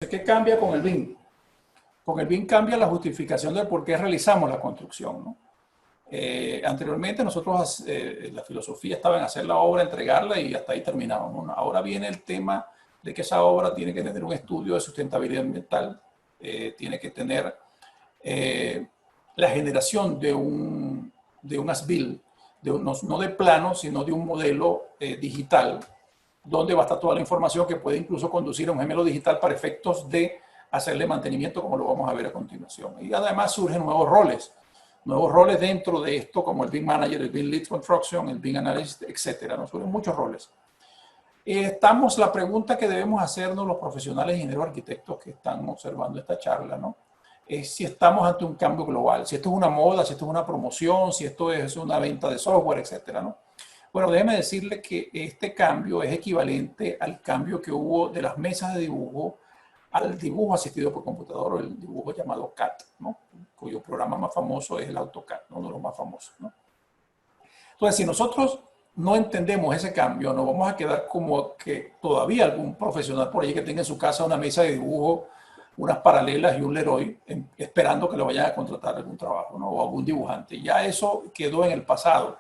Entonces, ¿qué cambia con el BIM? Con el BIM cambia la justificación de por qué realizamos la construcción, ¿no? Anteriormente nosotros, la filosofía estaba en hacer la obra, entregarla y hasta ahí terminábamos, ¿no? Ahora viene el tema de que esa obra tiene que tener un estudio de sustentabilidad ambiental, tiene que tener la generación de un as-built, no de plano, sino de un modelo digital, donde va a estar toda la información que puede incluso conducir a un gemelo digital para efectos de hacerle mantenimiento, como lo vamos a ver a continuación. Y además surgen nuevos roles dentro de esto, como el BIM Manager, el BIM Lead Construction, el BIM Analyst, etcétera. Nos surgen muchos roles. La pregunta que debemos hacernos los profesionales, ingenieros, arquitectos que están observando esta charla, ¿no? Es si estamos ante un cambio global, si esto es una moda, si esto es una promoción, si esto es una venta de software, etcétera, ¿no? Bueno, déjeme decirle que este cambio es equivalente al cambio que hubo de las mesas de dibujo al dibujo asistido por computador, o el dibujo llamado CAD, ¿no? Cuyo programa más famoso es el AutoCAD, ¿no? Uno de los más famosos, ¿no? Entonces, si nosotros no entendemos ese cambio, nos vamos a quedar como que todavía algún profesional por ahí que tenga en su casa una mesa de dibujo, unas paralelas y un Leroy, esperando que lo vayan a contratar algún trabajo, ¿no? O algún dibujante. Ya eso quedó en el pasado.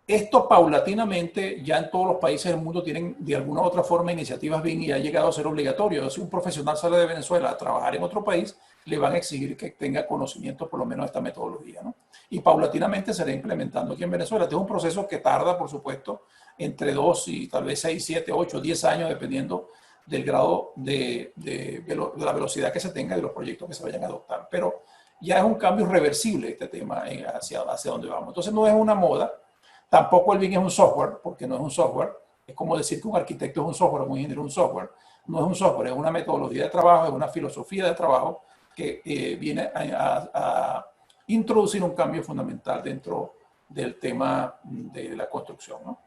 Esto paulatinamente ya en todos los países del mundo tienen de alguna u otra forma iniciativas BIM y ha llegado a ser obligatorio. Si un profesional sale de Venezuela a trabajar en otro país, le van a exigir que tenga conocimiento por lo menos de esta metodología, ¿no? Y paulatinamente se irá implementando aquí en Venezuela. Este es un proceso que tarda, por supuesto, entre 2 y tal vez 6, 7, 8, 10 años, dependiendo del grado de la velocidad que se tenga y de los proyectos que se vayan a adoptar. Pero ya es un cambio irreversible este tema hacia donde vamos. Entonces no es una moda. Tampoco el BIM es un software, porque no es un software. Es como decir que un arquitecto es un software, un ingeniero es un software. No es un software, es una metodología de trabajo, es una filosofía de trabajo que viene a introducir un cambio fundamental dentro del tema de la construcción, ¿no?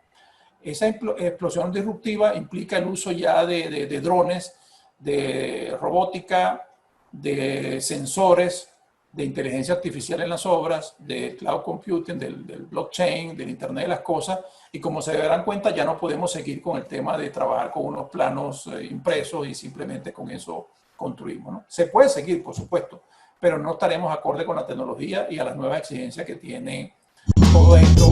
Esa explosión disruptiva implica el uso ya de drones, de robótica, de sensores, de inteligencia artificial en las obras, de cloud computing, del blockchain, del Internet de las cosas, y como se darán cuenta ya no podemos seguir con el tema de trabajar con unos planos impresos y simplemente con eso construimos, ¿no? Se puede seguir, por supuesto, pero no estaremos acorde con la tecnología y a las nuevas exigencias que tiene todo esto.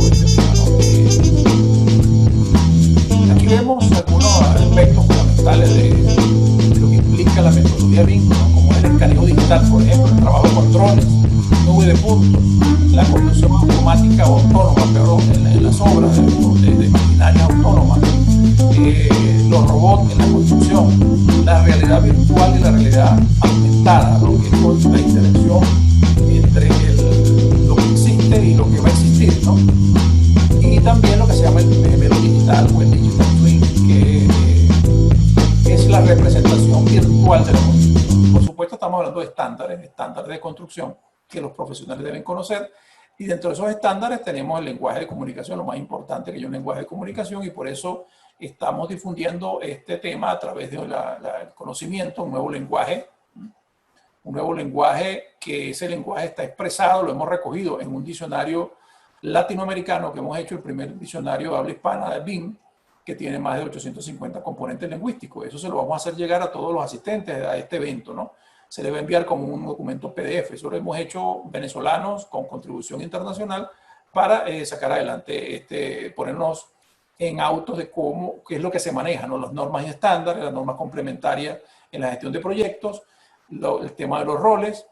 Aquí vemos algunos aspectos fundamentales de lo que implica la metodología BIM, ¿no? Como el escaneo digital, por ejemplo, el trabajo con drones, nube de puntos, la conducción automática o autónoma, perdón, en las obras de maquinaria autónoma, los robots en la construcción, la realidad virtual y la realidad aumentada, lo que es la interacción entre lo que existe y lo que va a existir, ¿no? Y también lo que se llama el gemelo digital o el digital twin, que es la representación virtual de la construcción. Por supuesto, estamos hablando de estándares de construcción que los profesionales deben conocer. Y dentro de esos estándares tenemos el lenguaje de comunicación, lo más importante que hay un lenguaje de comunicación, y por eso estamos difundiendo este tema a través del conocimiento, un nuevo lenguaje que ese lenguaje está expresado, lo hemos recogido en un diccionario latinoamericano que hemos hecho, el primer diccionario de habla hispana de BIM, que tiene más de 850 componentes lingüísticos. Eso se lo vamos a hacer llegar a todos los asistentes a este evento, ¿no? Se le va a enviar como un documento PDF. Eso lo hemos hecho venezolanos con contribución internacional para sacar adelante, ponernos en autos de qué es lo que se maneja, ¿no? Las normas y estándares, las normas complementarias en la gestión de proyectos, el tema de los roles,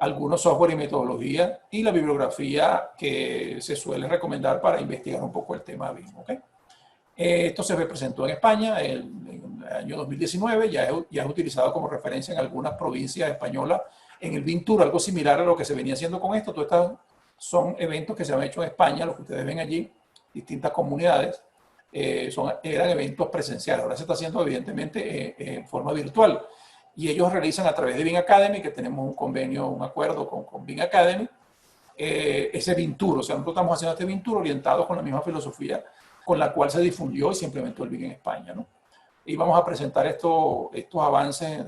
algunos software y metodología y la bibliografía que se suele recomendar para investigar un poco el tema BIM, ¿okay? Esto se presentó en España en el año 2019, ya es utilizado como referencia en algunas provincias españolas en el BIM Tour, algo similar a lo que se venía haciendo con esto. Todos estos son eventos que se han hecho en España, los que ustedes ven allí, distintas comunidades, eran eventos presenciales. Ahora se está haciendo evidentemente en forma virtual. Y ellos realizan a través de BIM Academy, que tenemos un convenio, un acuerdo con BIM Academy, ese BIM Tour. O sea, nosotros estamos haciendo este BIM Tour orientado con la misma filosofía con la cual se difundió y se implementó el BIM en España, ¿no? Y vamos a presentar estos avances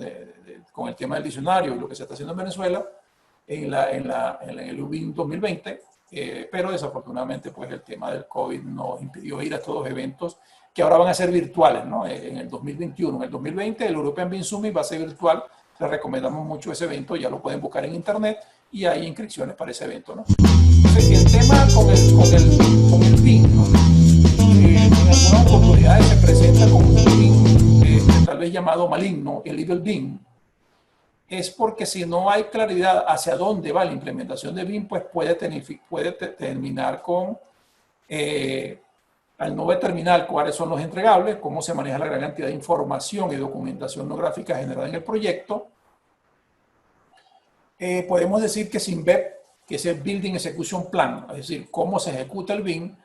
con el tema del diccionario y lo que se está haciendo en Venezuela en el BIM 2020, pero desafortunadamente pues el tema del COVID nos impidió ir a estos dos eventos que ahora van a ser virtuales, ¿no? En el 2021. En el 2020 el European BIM Summit va a ser virtual. Les recomendamos mucho ese evento, ya lo pueden buscar en internet y hay inscripciones para ese evento, ¿no? Entonces, el tema con el BIM, ¿no? En algunas oportunidades se presenta como un BIM tal vez llamado maligno, el Evil BIM. Es porque si no hay claridad hacia dónde va la implementación de BIM, pues puede terminar con, al no determinar cuáles son los entregables, cómo se maneja la gran cantidad de información y documentación no gráfica generada en el proyecto, podemos decir que sin BEP, que es el Building Execution Plan, es decir, cómo se ejecuta el BIM,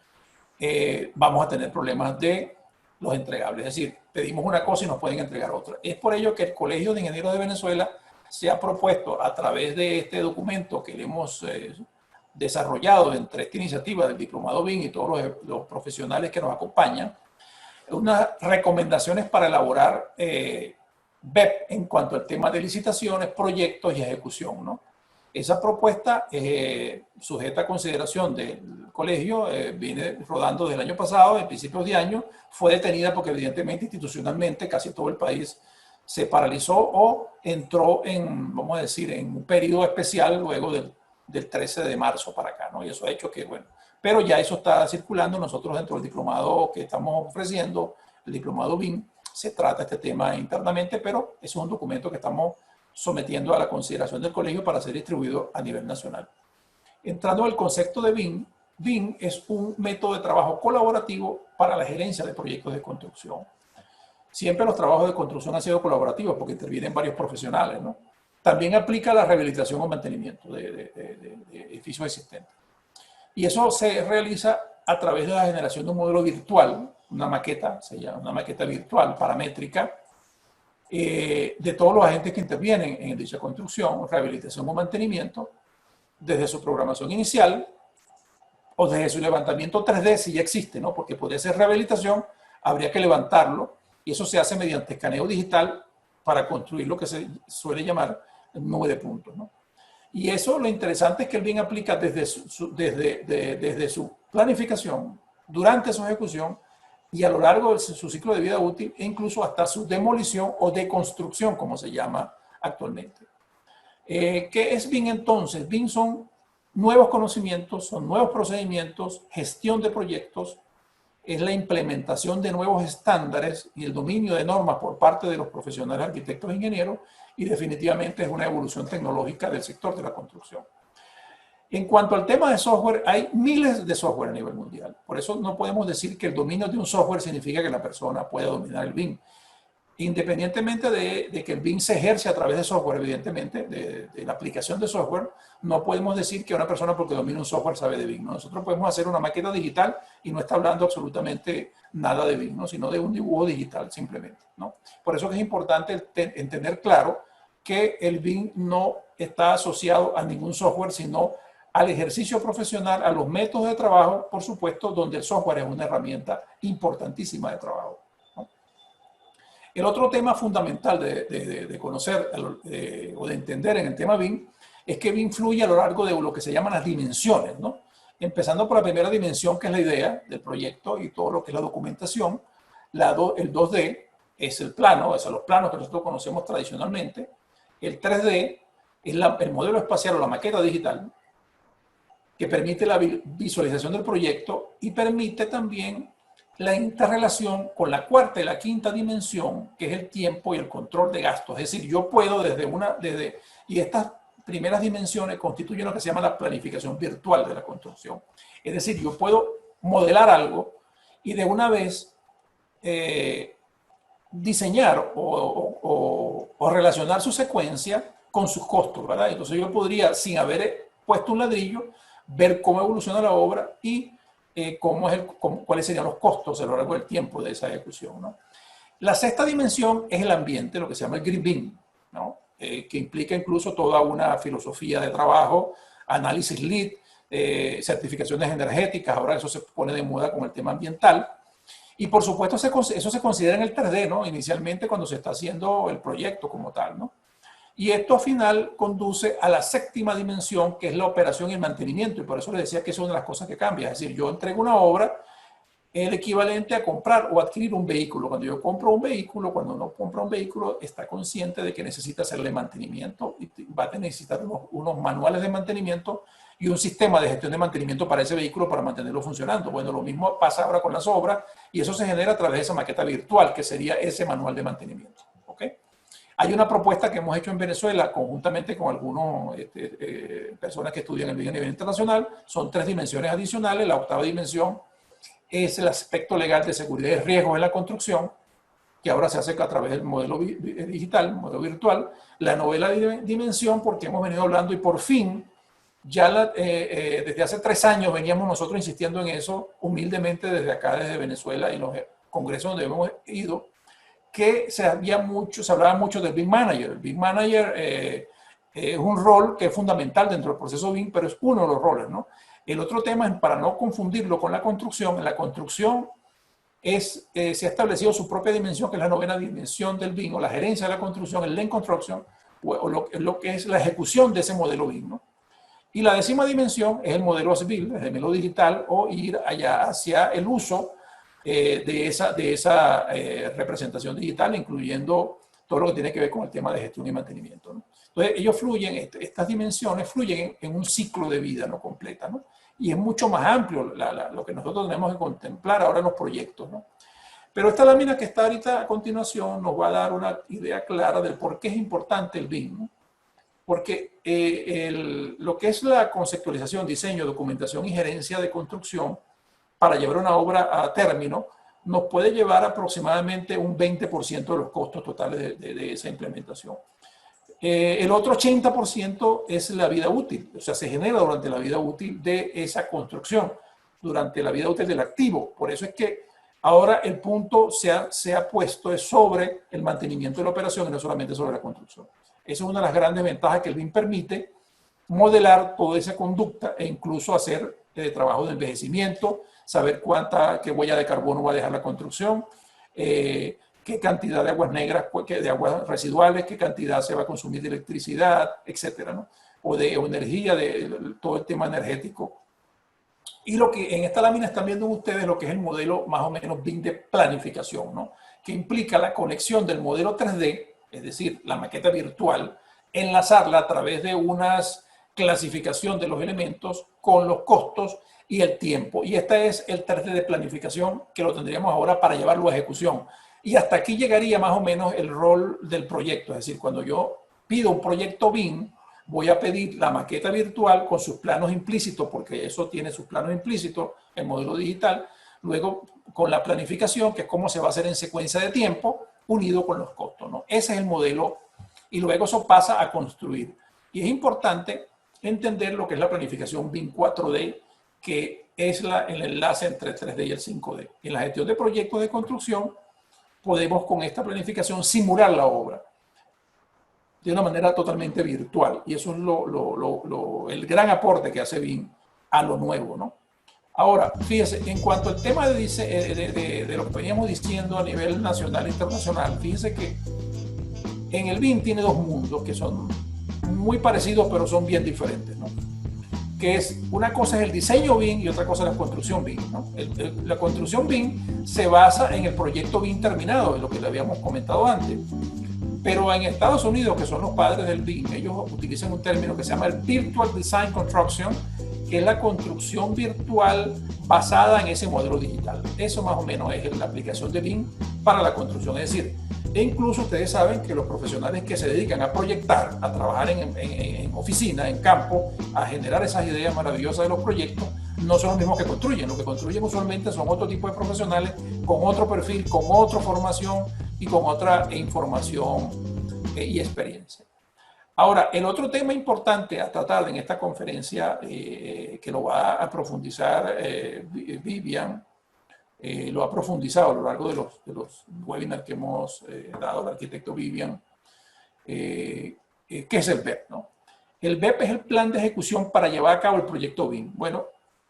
vamos a tener problemas de los entregables. Es decir, pedimos una cosa y nos pueden entregar otra. Es por ello que el Colegio de Ingenieros de Venezuela se ha propuesto a través de este documento que le hemos desarrollado entre esta iniciativa del Diplomado BIM y todos los profesionales que nos acompañan, unas recomendaciones para elaborar BEP en cuanto al tema de licitaciones, proyectos y ejecución, ¿no? Esa propuesta, sujeta a consideración del colegio, viene rodando desde el año pasado, en principios de año, fue detenida porque evidentemente institucionalmente casi todo el país se paralizó o entró en, vamos a decir, en un periodo especial luego del 13 de marzo para acá, ¿no? Y eso ha hecho que, bueno, pero ya eso está circulando. Nosotros dentro del diplomado que estamos ofreciendo, el diplomado BIM, se trata este tema internamente, pero eso es un documento que estamos sometiendo a la consideración del colegio para ser distribuido a nivel nacional. Entrando al concepto de BIM, BIM es un método de trabajo colaborativo para la gerencia de proyectos de construcción. Siempre los trabajos de construcción han sido colaborativos porque intervienen varios profesionales, ¿no? También aplica la rehabilitación o mantenimiento de edificios existentes. Y eso se realiza a través de la generación de un modelo virtual, una maqueta, se llama una maqueta virtual paramétrica, de todos los agentes que intervienen en dicha construcción, rehabilitación o mantenimiento, desde su programación inicial o desde su levantamiento 3D, si ya existe, ¿no? Porque podría ser rehabilitación, habría que levantarlo, y eso se hace mediante escaneo digital para construir lo que se suele llamar nube de puntos, ¿no? Y eso, lo interesante es que el BIM aplica desde su planificación, durante su ejecución y a lo largo de su ciclo de vida útil, e incluso hasta su demolición o deconstrucción, como se llama actualmente. ¿Qué es BIM entonces? BIM son nuevos conocimientos, son nuevos procedimientos, gestión de proyectos, es la implementación de nuevos estándares y el dominio de normas por parte de los profesionales arquitectos e ingenieros, y definitivamente es una evolución tecnológica del sector de la construcción. En cuanto al tema de software, hay miles de software a nivel mundial. Por eso no podemos decir que el dominio de un software significa que la persona pueda dominar el BIM. Independientemente de que el BIM se ejerce a través de software, evidentemente, de la aplicación de software, no podemos decir que una persona porque domina un software sabe de BIM, ¿no? Nosotros podemos hacer una maqueta digital y no está hablando absolutamente nada de BIM, ¿no? Sino de un dibujo digital simplemente, ¿no? Por eso que es importante entender claro que el BIM no está asociado a ningún software, sino al ejercicio profesional, a los métodos de trabajo, por supuesto, donde el software es una herramienta importantísima de trabajo, ¿no? El otro tema fundamental de conocer o de entender en el tema BIM es que BIM fluye a lo largo de lo que se llaman las dimensiones, ¿no? Empezando por la primera dimensión, que es la idea del proyecto y todo lo que es la documentación. El 2D es el plano, son los planos que nosotros conocemos tradicionalmente. El 3D es el modelo espacial o la maqueta digital, que permite la visualización del proyecto y permite también la interrelación con la cuarta y la quinta dimensión, que es el tiempo y el control de gastos. Es decir, yo puedo y estas primeras dimensiones constituyen lo que se llama la planificación virtual de la construcción. Es decir, yo puedo modelar algo y de una vez diseñar o relacionar su secuencia con sus costos, ¿verdad? Entonces yo podría, sin haber puesto un ladrillo, ver cómo evoluciona la obra y cuáles serían los costos a lo largo del tiempo de esa ejecución, ¿no? La sexta dimensión es el ambiente, lo que se llama el Green BIM, ¿no? Que implica incluso toda una filosofía de trabajo, análisis LEED, certificaciones energéticas. Ahora eso se pone de moda con el tema ambiental. Y por supuesto eso se considera en el 3D, ¿no? Inicialmente cuando se está haciendo el proyecto como tal, ¿no? Y esto al final conduce a la séptima dimensión, que es la operación y el mantenimiento. Y por eso les decía que es una de las cosas que cambia. Es decir, yo entrego una obra, el equivalente a comprar o adquirir un vehículo. Cuando yo compro un vehículo, cuando uno compra un vehículo, está consciente de que necesita hacerle mantenimiento y va a necesitar unos manuales de mantenimiento y un sistema de gestión de mantenimiento para ese vehículo para mantenerlo funcionando. Bueno, lo mismo pasa ahora con las obras y eso se genera a través de esa maqueta virtual, que sería ese manual de mantenimiento. ¿Ok? Hay una propuesta que hemos hecho en Venezuela conjuntamente con algunas personas que estudian el BIM a nivel internacional. Son 3 dimensiones adicionales. La 8ª dimensión es el aspecto legal de seguridad y riesgos en la construcción, que ahora se hace a través del modelo digital, modelo virtual. La 9ª dimensión, porque hemos venido hablando y por fin, ya desde hace 3 años veníamos nosotros insistiendo en eso, humildemente desde acá, desde Venezuela y los congresos donde hemos ido, que se hablaba mucho del BIM Manager. El BIM Manager es un rol que es fundamental dentro del proceso BIM, pero es uno de los roles, ¿no? El otro tema es, para no confundirlo con la construcción, en la construcción se ha establecido su propia dimensión, que es la 9ª dimensión del BIM, o la gerencia de la construcción, el Lean Construction, o lo que es la ejecución de ese modelo BIM, ¿no? Y la 10ª dimensión es el modelo civil, el modelo digital, o ir allá hacia el uso de esa representación digital, incluyendo todo lo que tiene que ver con el tema de gestión y mantenimiento, ¿no? Entonces, ellos fluyen, estas dimensiones fluyen en un ciclo de vida, ¿no? Completa, ¿no? Y es mucho más amplio lo que nosotros tenemos que contemplar ahora en los proyectos, ¿no? Pero esta lámina que está ahorita a continuación nos va a dar una idea clara del por qué es importante el BIM, ¿no? Porque lo que es la conceptualización, diseño, documentación y gerencia de construcción para llevar una obra a término nos puede llevar aproximadamente un 20% de los costos totales de esa implementación. El otro 80% es la vida útil, o sea, se genera durante la vida útil de esa construcción, durante la vida útil del activo. Por eso es que ahora el punto se ha puesto sobre el mantenimiento de la operación y no solamente sobre la construcción. Esa es una de las grandes ventajas que el BIM permite, modelar toda esa conducta e incluso hacer trabajo de envejecimiento, saber qué huella de carbono va a dejar la construcción, qué cantidad de aguas negras, de aguas residuales, qué cantidad se va a consumir de electricidad, etcétera, ¿no? O de energía, de todo el tema energético. Y lo que en esta lámina están viendo ustedes lo que es el modelo más o menos BIM de planificación, ¿no? Que implica la conexión del modelo 3D, es decir, la maqueta virtual, enlazarla a través de una clasificación de los elementos con los costos y el tiempo. Y este es el 3D de planificación que lo tendríamos ahora para llevarlo a ejecución. Y hasta aquí llegaría más o menos el rol del proyecto. Es decir, cuando yo pido un proyecto BIM, voy a pedir la maqueta virtual con sus planos implícitos, porque eso tiene sus planos implícitos, el modelo digital. Luego, con la planificación, que es cómo se va a hacer en secuencia de tiempo, unido con los costos, ¿no? Ese es el modelo. Y luego eso pasa a construir. Y es importante entender lo que es la planificación BIM 4D, que es el enlace entre el 3D y el 5D. En la gestión de proyectos de construcción, podemos con esta planificación simular la obra de una manera totalmente virtual. Y eso es el gran aporte que hace BIM a lo nuevo, ¿no? Ahora, fíjese, en cuanto al tema de lo que veníamos diciendo a nivel nacional e internacional, fíjese que en el BIM tiene 2 mundos que son muy parecidos, pero son bien diferentes, ¿no? Que es, una cosa es el diseño BIM y otra cosa es la construcción BIM, ¿no? La construcción BIM se basa en el proyecto BIM terminado, de lo que le habíamos comentado antes. Pero en Estados Unidos, que son los padres del BIM, ellos utilizan un término que se llama el Virtual Design Construction, que es la construcción virtual basada en ese modelo digital. Eso más o menos es la aplicación de BIM para la construcción. Es decir, e incluso ustedes saben que los profesionales que se dedican a proyectar, a trabajar en oficina, en campo, a generar esas ideas maravillosas de los proyectos, no son los mismos que construyen. Lo que construyen usualmente son otro tipo de profesionales con otro perfil, con otra formación y con otra información y experiencia. Ahora, el otro tema importante a tratar en esta conferencia, que lo va a profundizar Vivian, lo ha profundizado a lo largo de los webinars que hemos dado al arquitecto Vivian, que es el BEP, ¿no? El BEP es el plan de ejecución para llevar a cabo el proyecto BIM. Bueno,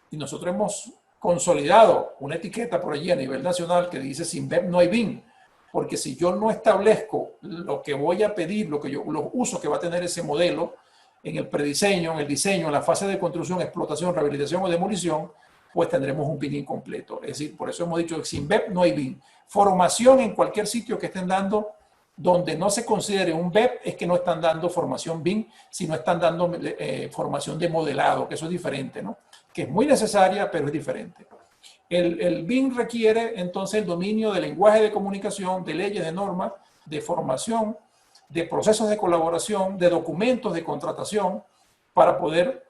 y nosotros hemos consolidado una etiqueta por allí a nivel nacional que dice: sin BEP no hay BIM. porque si yo no establezco lo que voy a pedir, los usos que va a tener ese modelo en el prediseño, en el diseño, en la fase de construcción, explotación, rehabilitación o demolición, pues tendremos un BIM incompleto. Es decir, por eso hemos dicho que sin BEP no hay BIM. Formación en cualquier sitio que estén dando, donde no se considere un BEP, es que no están dando formación BIM, sino están dando formación de modelado, que eso es diferente, ¿no? Que es muy necesaria, pero es diferente. El BIM requiere entonces el dominio del lenguaje de comunicación, de leyes, de normas, de formación, de procesos de colaboración, de documentos de contratación, para poder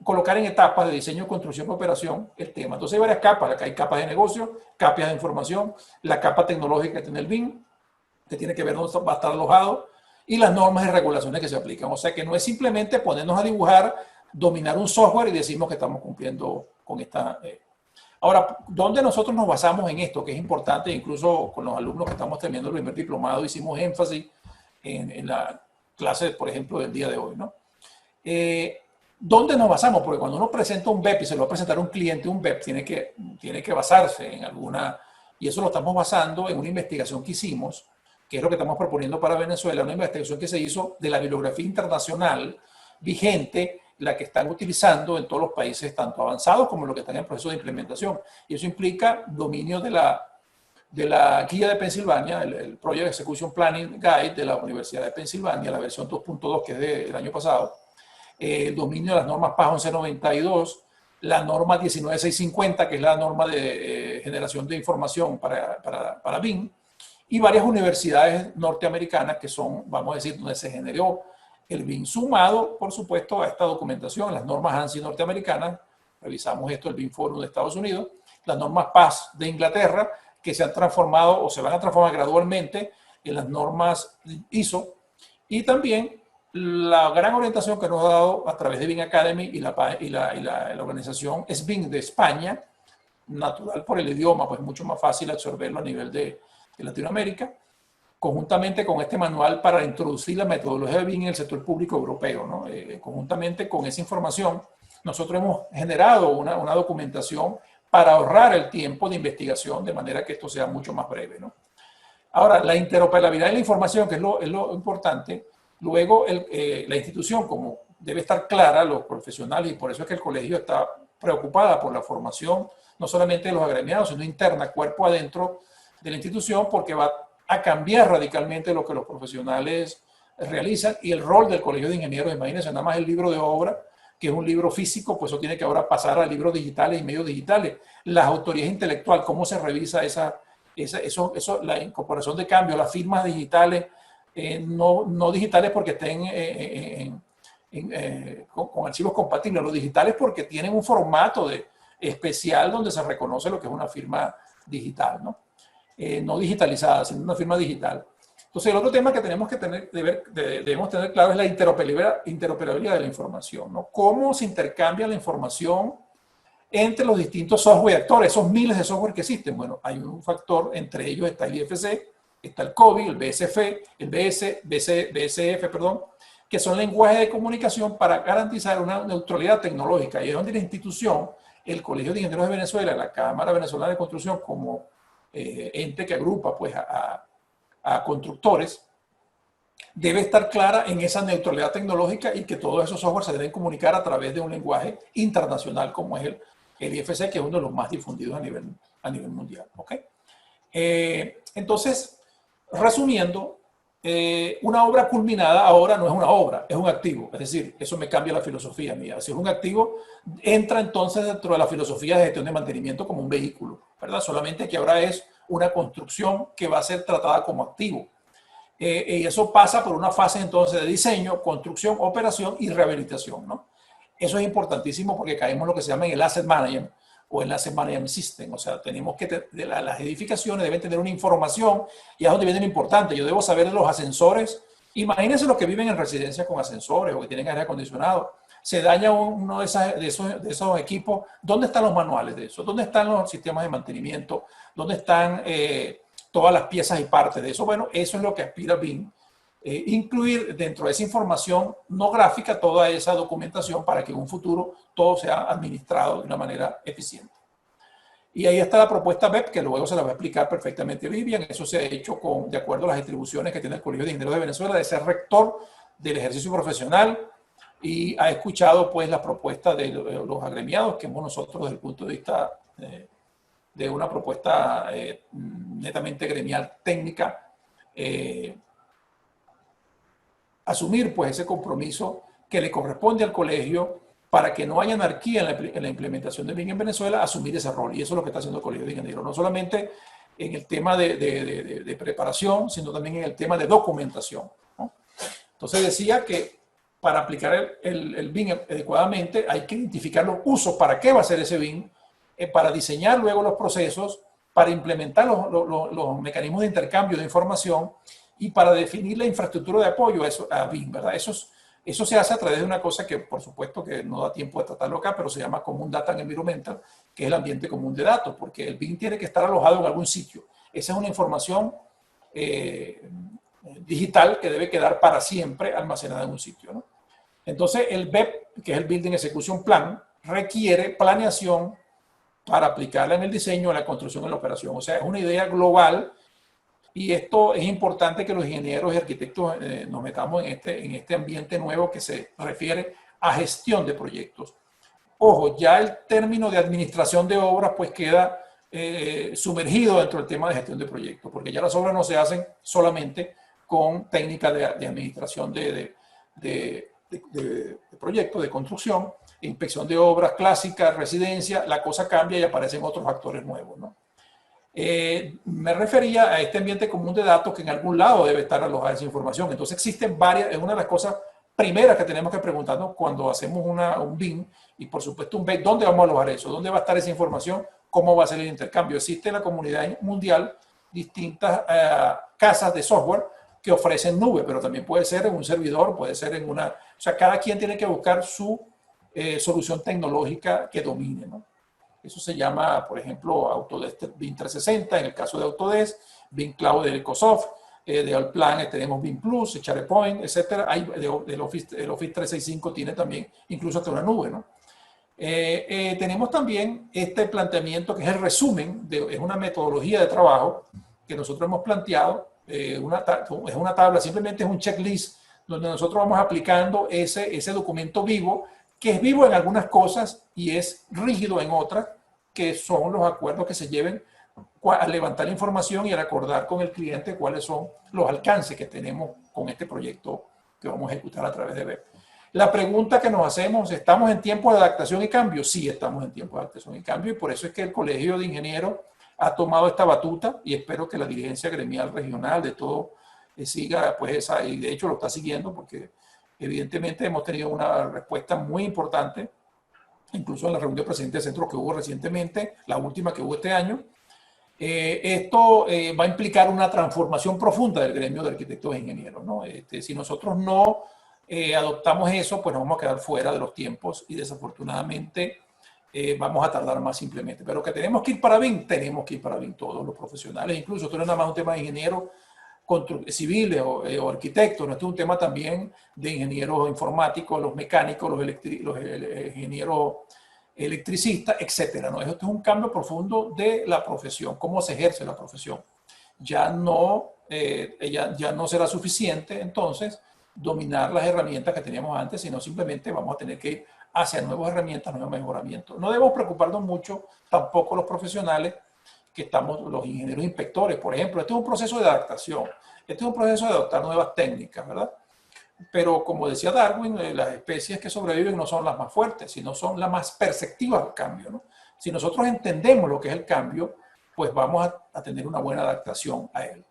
colocar en etapas de diseño, construcción y operación el tema. Entonces hay varias capas. Hay capas de negocio, capas de información, la capa tecnológica que tiene el BIM, que tiene que ver dónde va a estar alojado, y las normas y regulaciones que se aplican. O sea que no es simplemente ponernos a dibujar, dominar un software y decimos que estamos cumpliendo con esta... Ahora, ¿dónde nosotros nos basamos en esto? Que es importante, incluso con los alumnos que estamos terminando el primer diplomado, hicimos énfasis en la clase, por ejemplo, del día de hoy, ¿no? ¿Dónde nos basamos? Porque cuando uno presenta un BEP y se lo va a presentar a un cliente, un BEP tiene que basarse en alguna... Y eso lo estamos basando en una investigación que hicimos, que es lo que estamos proponiendo para Venezuela, una investigación que se hizo de la bibliografía internacional vigente, la que están utilizando en todos los países, tanto avanzados como los que están en proceso de implementación. Y eso implica dominio de la guía de Pensilvania, el Project Execution Planning Guide de la Universidad de Pensilvania, la versión 2.2, que es del año pasado, el dominio de las normas PAS 1192, la norma 19650, que es la norma de generación de información para BIM, y varias universidades norteamericanas que son, vamos a decir, donde se generó el BIM, sumado, por supuesto, a esta documentación, las normas ANSI norteamericanas, revisamos esto, el BIM Forum de Estados Unidos, las normas PAS de Inglaterra, que se han transformado o se van a transformar gradualmente en las normas ISO, y también la gran orientación que nos ha dado a través de BIM Academy y la organización SBIM de España, natural por el idioma, pues mucho más fácil absorberlo a nivel de Latinoamérica, conjuntamente con este manual para introducir la metodología de BIM en el sector público europeo, ¿no? Conjuntamente con esa información, nosotros hemos generado una documentación para ahorrar el tiempo de investigación, de manera que esto sea mucho más breve, ¿no? Ahora, la interoperabilidad de la información, que es lo importante, luego la institución, como debe estar clara, los profesionales, y por eso es que el colegio está preocupada por la formación, no solamente de los agremiados, sino interna, cuerpo adentro de la institución, porque va a cambiar radicalmente lo que los profesionales realizan y el rol del colegio de ingenieros. Imagínense, nada más el libro de obra, que es un libro físico, pues eso tiene que ahora pasar a libros digitales y medios digitales. Las autorías intelectuales, cómo se revisa la incorporación de cambios, las firmas digitales, no digitales porque estén con archivos compatibles, los digitales porque tienen un formato especial donde se reconoce lo que es una firma digital, ¿no? No digitalizada, sino una firma digital. Entonces, el otro tema que tenemos que debemos tener claro es la interoperabilidad de la información, ¿no? Cómo se intercambia la información entre los distintos software actores, esos miles de software que existen. Bueno, hay un factor, entre ellos está el IFC, está el COBI, el BSF, el BSF, que son lenguajes de comunicación para garantizar una neutralidad tecnológica. Y es donde la institución, el Colegio de Ingenieros de Venezuela, la Cámara Venezolana de Construcción, como ente que agrupa pues, a constructores, debe estar clara en esa neutralidad tecnológica y que todos esos software se deben comunicar a través de un lenguaje internacional como es el IFC, que es uno de los más difundidos a nivel mundial. ¿Okay? Entonces, resumiendo, una obra culminada ahora no es una obra, es un activo. Es decir, eso me cambia la filosofía mía. Si es un activo, entra entonces dentro de la filosofía de gestión de mantenimiento como un vehículo, ¿verdad? Solamente que ahora es una construcción que va a ser tratada como activo. Y eso pasa por una fase entonces de diseño, construcción, operación y rehabilitación, ¿no? Eso es importantísimo porque caemos en lo que se llama el Asset Management o el Asset Management System. O sea, tenemos que, las edificaciones deben tener una información y es donde viene lo importante. Yo debo saber de los ascensores. Imagínense los que viven en residencias con ascensores o que tienen aire acondicionado. Se daña uno de esos equipos. ¿Dónde están los manuales de eso? ¿Dónde están los sistemas de mantenimiento? ¿Dónde están todas las piezas y partes de eso? Bueno, eso es lo que aspira BIM. Incluir dentro de esa información no gráfica toda esa documentación para que en un futuro todo sea administrado de una manera eficiente. Y ahí está la propuesta BEP, que luego se la va a explicar perfectamente Vivian. Eso se ha hecho de acuerdo a las distribuciones que tiene el Colegio de Ingenieros de Venezuela de ser rector del ejercicio profesional, y ha escuchado pues las propuestas de los agremiados, que hemos nosotros desde el punto de vista de una propuesta netamente gremial técnica, asumir pues ese compromiso que le corresponde al colegio para que no haya anarquía en la implementación del BIM en Venezuela, asumir ese rol. Y eso es lo que está haciendo el Colegio de Ingenieros, no solamente en el tema de preparación, sino también en el tema de documentación, ¿no? Entonces decía que para aplicar el BIM adecuadamente hay que identificar los usos, para qué va a ser ese BIM, para diseñar luego los procesos, para implementar los mecanismos de intercambio de información y para definir la infraestructura de apoyo a BIM, ¿verdad? Eso se hace a través de una cosa que, por supuesto, que no da tiempo de tratarlo acá, pero se llama Common Data Environmental, que es el ambiente común de datos, porque el BIM tiene que estar alojado en algún sitio. Esa es una información digital que debe quedar para siempre almacenada en un sitio, ¿no? Entonces, el BEP, que es el Building Execution Plan, requiere planeación para aplicarla en el diseño, en la construcción y en la operación. O sea, es una idea global. Y esto es importante que los ingenieros y arquitectos nos metamos en este ambiente nuevo que se refiere a gestión de proyectos. Ojo, ya el término de administración de obras pues queda sumergido dentro del tema de gestión de proyectos, porque ya las obras no se hacen solamente con técnicas de administración de proyectos, de construcción, inspección de obras clásicas, residencia, la cosa cambia y aparecen otros actores nuevos, ¿no? Me refería a este ambiente común de datos que en algún lado debe estar alojada esa información. Entonces existen varias, es una de las cosas primeras que tenemos que preguntarnos cuando hacemos un BIM, y por supuesto un BIM, ¿dónde vamos a alojar eso? ¿Dónde va a estar esa información? ¿Cómo va a ser el intercambio? Existe en la comunidad mundial distintas casas de software que ofrecen nube, pero también puede ser en un servidor, puede ser en una... O sea, cada quien tiene que buscar su solución tecnológica que domine, ¿no? Eso se llama, por ejemplo, Autodesk BIM 360, en el caso de Autodesk, BIM Cloud de Microsoft, de Allplan tenemos BIM Plus, SharePoint, etc. El Office 365 tiene también incluso hasta una nube, ¿no? Tenemos también este planteamiento que es el resumen, es una metodología de trabajo que nosotros hemos planteado, es una tabla, simplemente es un checklist donde nosotros vamos aplicando ese documento vivo, que es vivo en algunas cosas y es rígido en otras, que son los acuerdos que se lleven al levantar información y al acordar con el cliente cuáles son los alcances que tenemos con este proyecto que vamos a ejecutar a través de BEP. La pregunta que nos hacemos, ¿estamos en tiempo de adaptación y cambio? Sí, estamos en tiempo de adaptación y cambio, y por eso es que el Colegio de Ingenieros ha tomado esta batuta, y espero que la dirigencia gremial regional de todo siga pues esa, y de hecho lo está siguiendo, porque evidentemente hemos tenido una respuesta muy importante, incluso en la reunión de presidente de centro que hubo recientemente, la última que hubo este año. Esto va a implicar una transformación profunda del gremio de arquitectos e ingenieros, ¿no? Si nosotros no adoptamos eso, pues nos vamos a quedar fuera de los tiempos y desafortunadamente vamos a tardar más simplemente. Pero que tenemos que ir para BIM, tenemos que ir para BIM todos los profesionales. Incluso esto no es nada más un tema de ingenieros civiles o arquitectos, no, esto es un tema también de ingenieros informáticos, los mecánicos, los ingenieros electricistas, etcétera, ¿no? Esto es un cambio profundo de la profesión, cómo se ejerce la profesión. Ya no será suficiente entonces dominar las herramientas que teníamos antes, sino simplemente vamos a tener que ir hacia nuevas herramientas, nuevos mejoramientos. No debemos preocuparnos mucho tampoco los profesionales que estamos, los ingenieros inspectores, por ejemplo. Este es un proceso de adaptación, este es un proceso de adoptar nuevas técnicas, ¿verdad? Pero como decía Darwin, las especies que sobreviven no son las más fuertes, sino son las más perceptivas al cambio, ¿no? Si nosotros entendemos lo que es el cambio, pues vamos a tener una buena adaptación a él.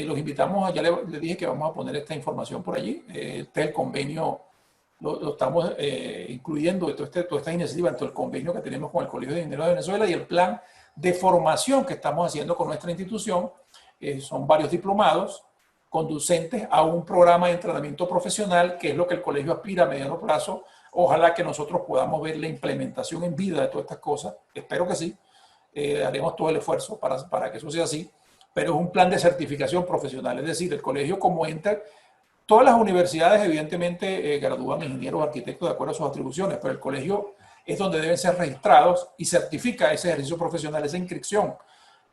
Los invitamos, ya les dije que vamos a poner esta información por allí. El convenio lo estamos incluyendo, toda esta iniciativa dentro del convenio que tenemos con el Colegio de Ingenieros de Venezuela, y el plan de formación que estamos haciendo con nuestra institución. Son varios diplomados conducentes a un programa de entrenamiento profesional, que es lo que el colegio aspira a mediano plazo. Ojalá que nosotros podamos ver la implementación en vida de todas estas cosas. Espero que sí. Haremos todo el esfuerzo para que eso sea así. Pero es un plan de certificación profesional. Es decir, el colegio como ente, todas las universidades evidentemente gradúan ingenieros, arquitectos de acuerdo a sus atribuciones, pero el colegio es donde deben ser registrados y certifica ese ejercicio profesional, esa inscripción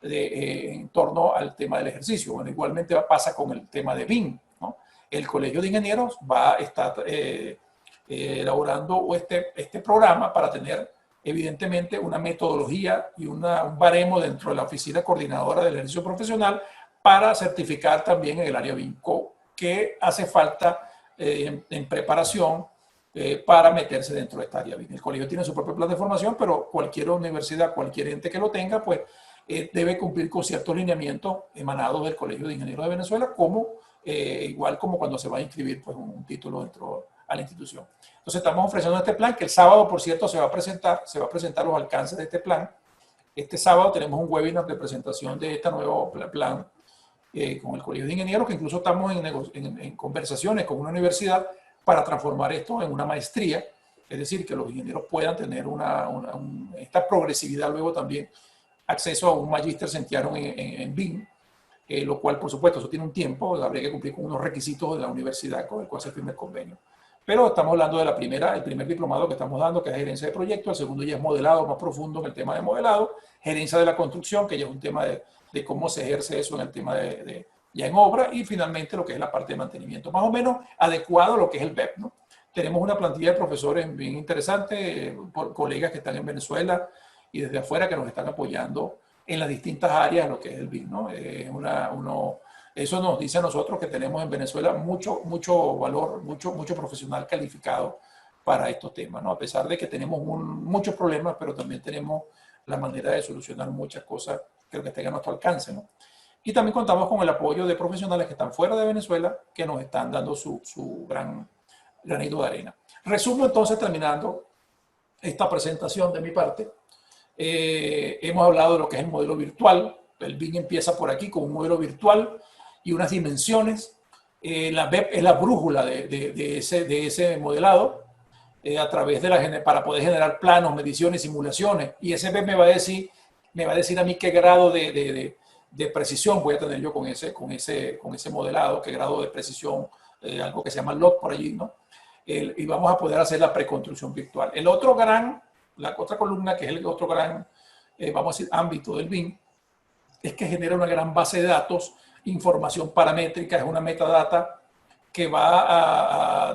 en torno al tema del ejercicio. Bueno, igualmente pasa con el tema de BIM, ¿no? El Colegio de Ingenieros va a estar elaborando este programa para tener evidentemente una metodología y un baremo dentro de la oficina coordinadora del ejercicio profesional para certificar también en el área BIM, que hace falta en preparación para meterse dentro de esta área BIM. El colegio tiene su propio plan de formación, pero cualquier universidad, cualquier ente que lo tenga, pues debe cumplir con ciertos lineamientos emanados del Colegio de Ingenieros de Venezuela, como igual como cuando se va a inscribir pues, un título dentro a la institución. Entonces estamos ofreciendo este plan, que el sábado, por cierto, se va a presentar los alcances de este plan. Este sábado tenemos un webinar de presentación de este nuevo plan con el Colegio de Ingenieros, que incluso estamos en conversaciones con una universidad para transformar esto en una maestría, es decir, que los ingenieros puedan tener esta progresividad luego también, acceso a un magíster sentiaron en BIM, lo cual, por supuesto, eso tiene un tiempo, habría que cumplir con unos requisitos de la universidad con el cual se firma el convenio. Pero estamos hablando de el primer diplomado que estamos dando, que es gerencia de proyectos. El segundo ya es modelado, más profundo en el tema de modelado. Gerencia de la construcción, que ya es un tema de cómo se ejerce eso en el tema ya en obra. Y finalmente lo que es la parte de mantenimiento. Más o menos adecuado a lo que es el BEP, ¿no? Tenemos una plantilla de profesores bien interesante, por colegas que están en Venezuela y desde afuera que nos están apoyando en las distintas áreas de lo que es el BIM, ¿no? Eso nos dice a nosotros que tenemos en Venezuela mucho valor, mucho profesional calificado para estos temas, ¿no? A pesar de que tenemos muchos problemas, pero también tenemos la manera de solucionar muchas cosas que estén a nuestro alcance, ¿no? Y también contamos con el apoyo de profesionales que están fuera de Venezuela, que nos están dando su gran granito de arena. Resumo entonces, terminando esta presentación de mi parte. Hemos hablado de lo que es el modelo virtual. El BIM empieza por aquí con un modelo virtual y unas dimensiones. La BEP es la brújula de ese modelado a través para poder generar planos, mediciones, simulaciones. Y ese BEP me va a decir a mí qué grado de precisión voy a tener yo con ese modelado, qué grado de precisión, algo que se llama LOT por allí, ¿no? Y vamos a poder hacer la preconstrucción virtual. La otra columna, que es el otro gran, vamos a decir, ámbito del BIM, es que genera una gran base de datos, información paramétrica, es una metadata que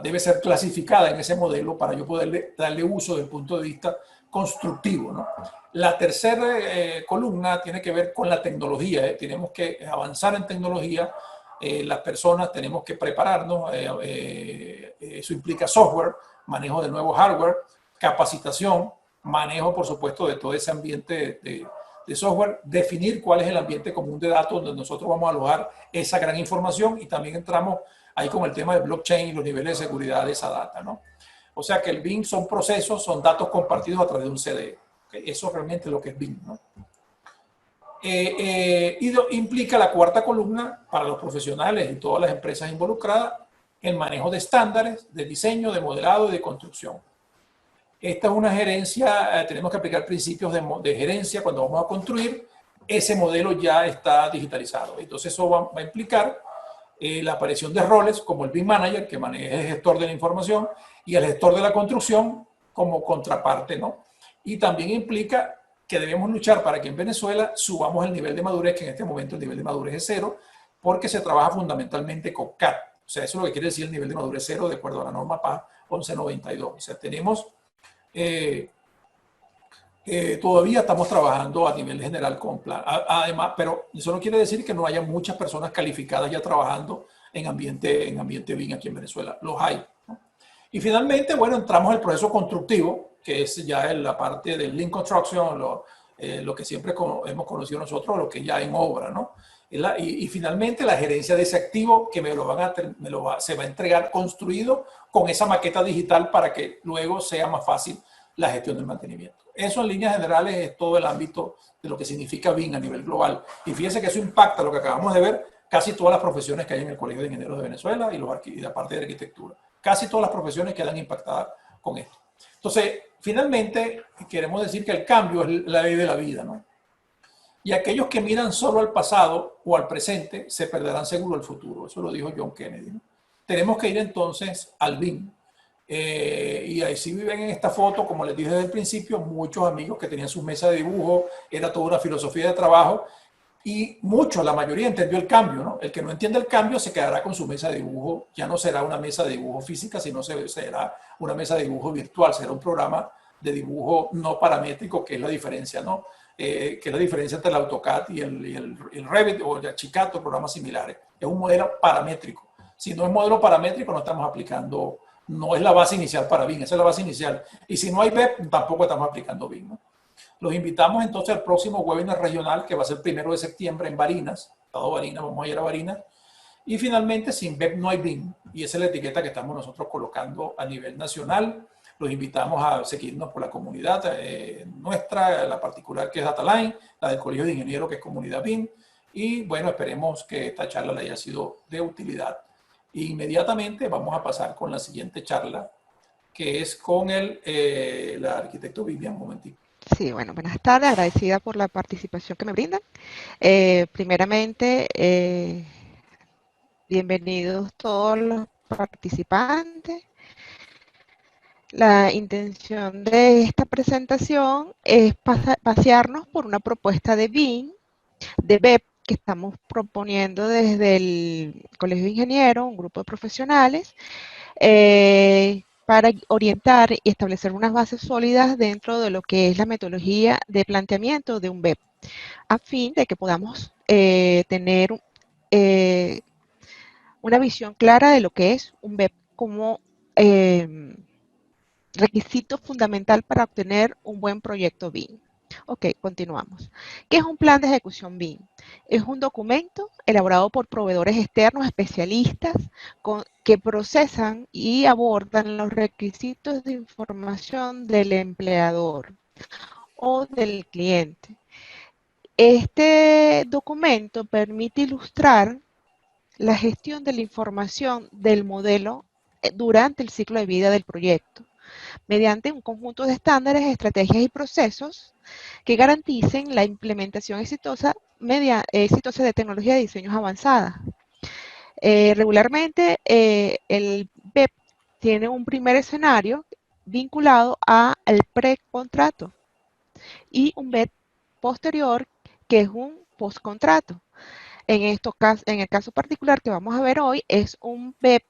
debe ser clasificada en ese modelo para yo poder darle uso desde el punto de vista constructivo, ¿no? La tercera columna tiene que ver con la tecnología. Tenemos que avanzar en tecnología. Las personas tenemos que prepararnos. Eso implica software, manejo de nuevo hardware, capacitación, manejo, por supuesto, de todo ese ambiente de software, definir cuál es el ambiente común de datos donde nosotros vamos a alojar esa gran información, y también entramos ahí con el tema de blockchain y los niveles de seguridad de esa data, ¿no? O sea que el BIM son procesos, son datos compartidos a través de un CDE. ¿Okay? Eso realmente es lo que es BIM, ¿no? Implica la cuarta columna para los profesionales y todas las empresas involucradas, el manejo de estándares, de diseño, de modelado y de construcción. Esta es una gerencia, tenemos que aplicar principios de gerencia cuando vamos a construir. Ese modelo ya está digitalizado. Entonces eso va a implicar la aparición de roles como el BIM Manager, que maneja el gestor de la información, y el gestor de la construcción como contraparte, ¿no? Y también implica que debemos luchar para que en Venezuela subamos el nivel de madurez, que en este momento el nivel de madurez es 0, porque se trabaja fundamentalmente con CAD. O sea, eso es lo que quiere decir el nivel de madurez 0 de acuerdo a la norma PAS 1192. O sea, tenemos... todavía estamos trabajando a nivel general con plan. Además, pero eso no quiere decir que no haya muchas personas calificadas ya trabajando en ambiente BIM aquí en Venezuela. Los hay, ¿no? Y finalmente, bueno, entramos al proceso constructivo, que es ya en la parte del Lean Construction, lo que siempre hemos conocido nosotros, lo que ya en obra, ¿no? Y finalmente la gerencia de ese activo que se va a entregar construido con esa maqueta digital para que luego sea más fácil la gestión del mantenimiento. Eso en líneas generales es todo el ámbito de lo que significa BIM a nivel global. Y fíjense que eso impacta lo que acabamos de ver, casi todas las profesiones que hay en el Colegio de Ingenieros de Venezuela y la parte de arquitectura. Casi todas las profesiones quedan impactadas con esto. Entonces, finalmente, queremos decir que el cambio es la ley de la vida, ¿no? Y aquellos que miran solo al pasado o al presente se perderán seguro el futuro. Eso lo dijo John Kennedy, ¿no? Tenemos que ir entonces al BIM. Y ahí sí viven en esta foto, como les dije desde el principio, muchos amigos que tenían sus mesas de dibujo, era toda una filosofía de trabajo, y mucho, la mayoría entendió el cambio, ¿no? El que no entiende el cambio se quedará con su mesa de dibujo, ya no será una mesa de dibujo física, sino será una mesa de dibujo virtual, será un programa de dibujo no paramétrico, que es la diferencia, ¿no? Que es la diferencia entre el AutoCAD y el Revit o el Archicad o programas similares. Es un modelo paramétrico. Si no es modelo paramétrico, no estamos aplicando, no es la base inicial para BIM, esa es la base inicial. Y si no hay BEP, tampoco estamos aplicando BIM, ¿no? Los invitamos entonces al próximo webinar regional que va a ser el 1 de septiembre en Barinas, Estado Barinas, vamos a ir a Barinas. Y finalmente, sin BEP no hay BIM, y esa es la etiqueta que estamos nosotros colocando a nivel nacional. Los invitamos a seguirnos por la comunidad nuestra, la particular que es DataLine, la del Colegio de Ingenieros que es Comunidad BIM, y bueno, esperemos que esta charla le haya sido de utilidad. E inmediatamente vamos a pasar con la siguiente charla, que es con la arquitecto Vivian, un momentito. Sí, bueno, buenas tardes, agradecida por la participación que me brindan. Primeramente, bienvenidos todos los participantes. La intención de esta presentación es pasearnos por una propuesta de BIM, de BEP, que estamos proponiendo desde el Colegio de Ingenieros, un grupo de profesionales, para orientar y establecer unas bases sólidas dentro de lo que es la metodología de planteamiento de un BEP, a fin de que podamos tener una visión clara de lo que es un BEP como requisito fundamental para obtener un buen proyecto BIM. Ok, continuamos. ¿Qué es un plan de ejecución BIM? Es un documento elaborado por proveedores externos especialistas que procesan y abordan los requisitos de información del empleador o del cliente. Este documento permite ilustrar la gestión de la información del modelo durante el ciclo de vida del proyecto, mediante un conjunto de estándares, estrategias y procesos que garanticen la implementación exitosa de tecnología de diseños avanzadas. Regularmente, el BEP tiene un primer escenario vinculado al precontrato y un BEP posterior que es un postcontrato. En el caso particular que vamos a ver hoy es un BEP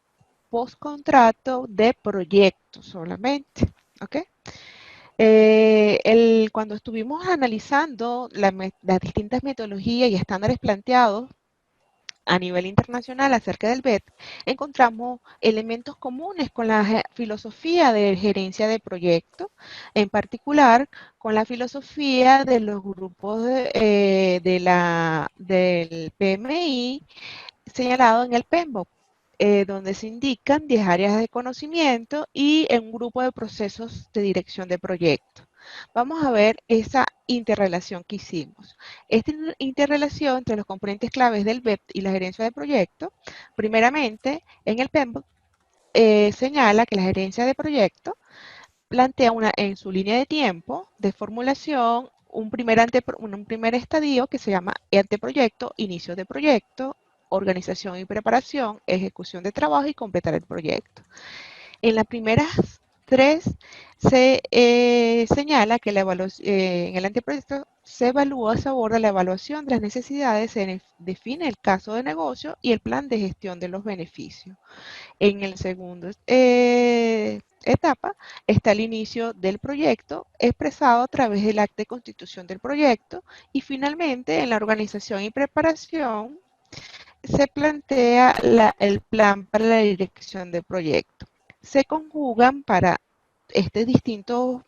postcontrato de proyecto solamente. ¿Ok? Cuando estuvimos analizando las distintas metodologías y estándares planteados a nivel internacional acerca del BEP, encontramos elementos comunes con la filosofía de gerencia de proyectos, en particular con la filosofía de los grupos del PMI señalado en el PMBOK, donde se indican 10 áreas de conocimiento y en un grupo de procesos de dirección de proyecto. Vamos a ver esa interrelación que hicimos. Esta interrelación entre los componentes claves del BEP y la gerencia de proyecto, primeramente, en el PMBOK señala que la gerencia de proyecto plantea en su línea de tiempo de formulación un primer estadio que se llama anteproyecto, inicio de proyecto, organización y preparación, ejecución de trabajo y completar el proyecto. En las primeras tres se señala que en el anteproyecto se aborda la evaluación de las necesidades, se define el caso de negocio y el plan de gestión de los beneficios. En el segundo etapa está el inicio del proyecto expresado a través del acta de constitución del proyecto y finalmente en la organización y preparación se plantea el plan para la dirección del proyecto. Se conjugan para estos distintos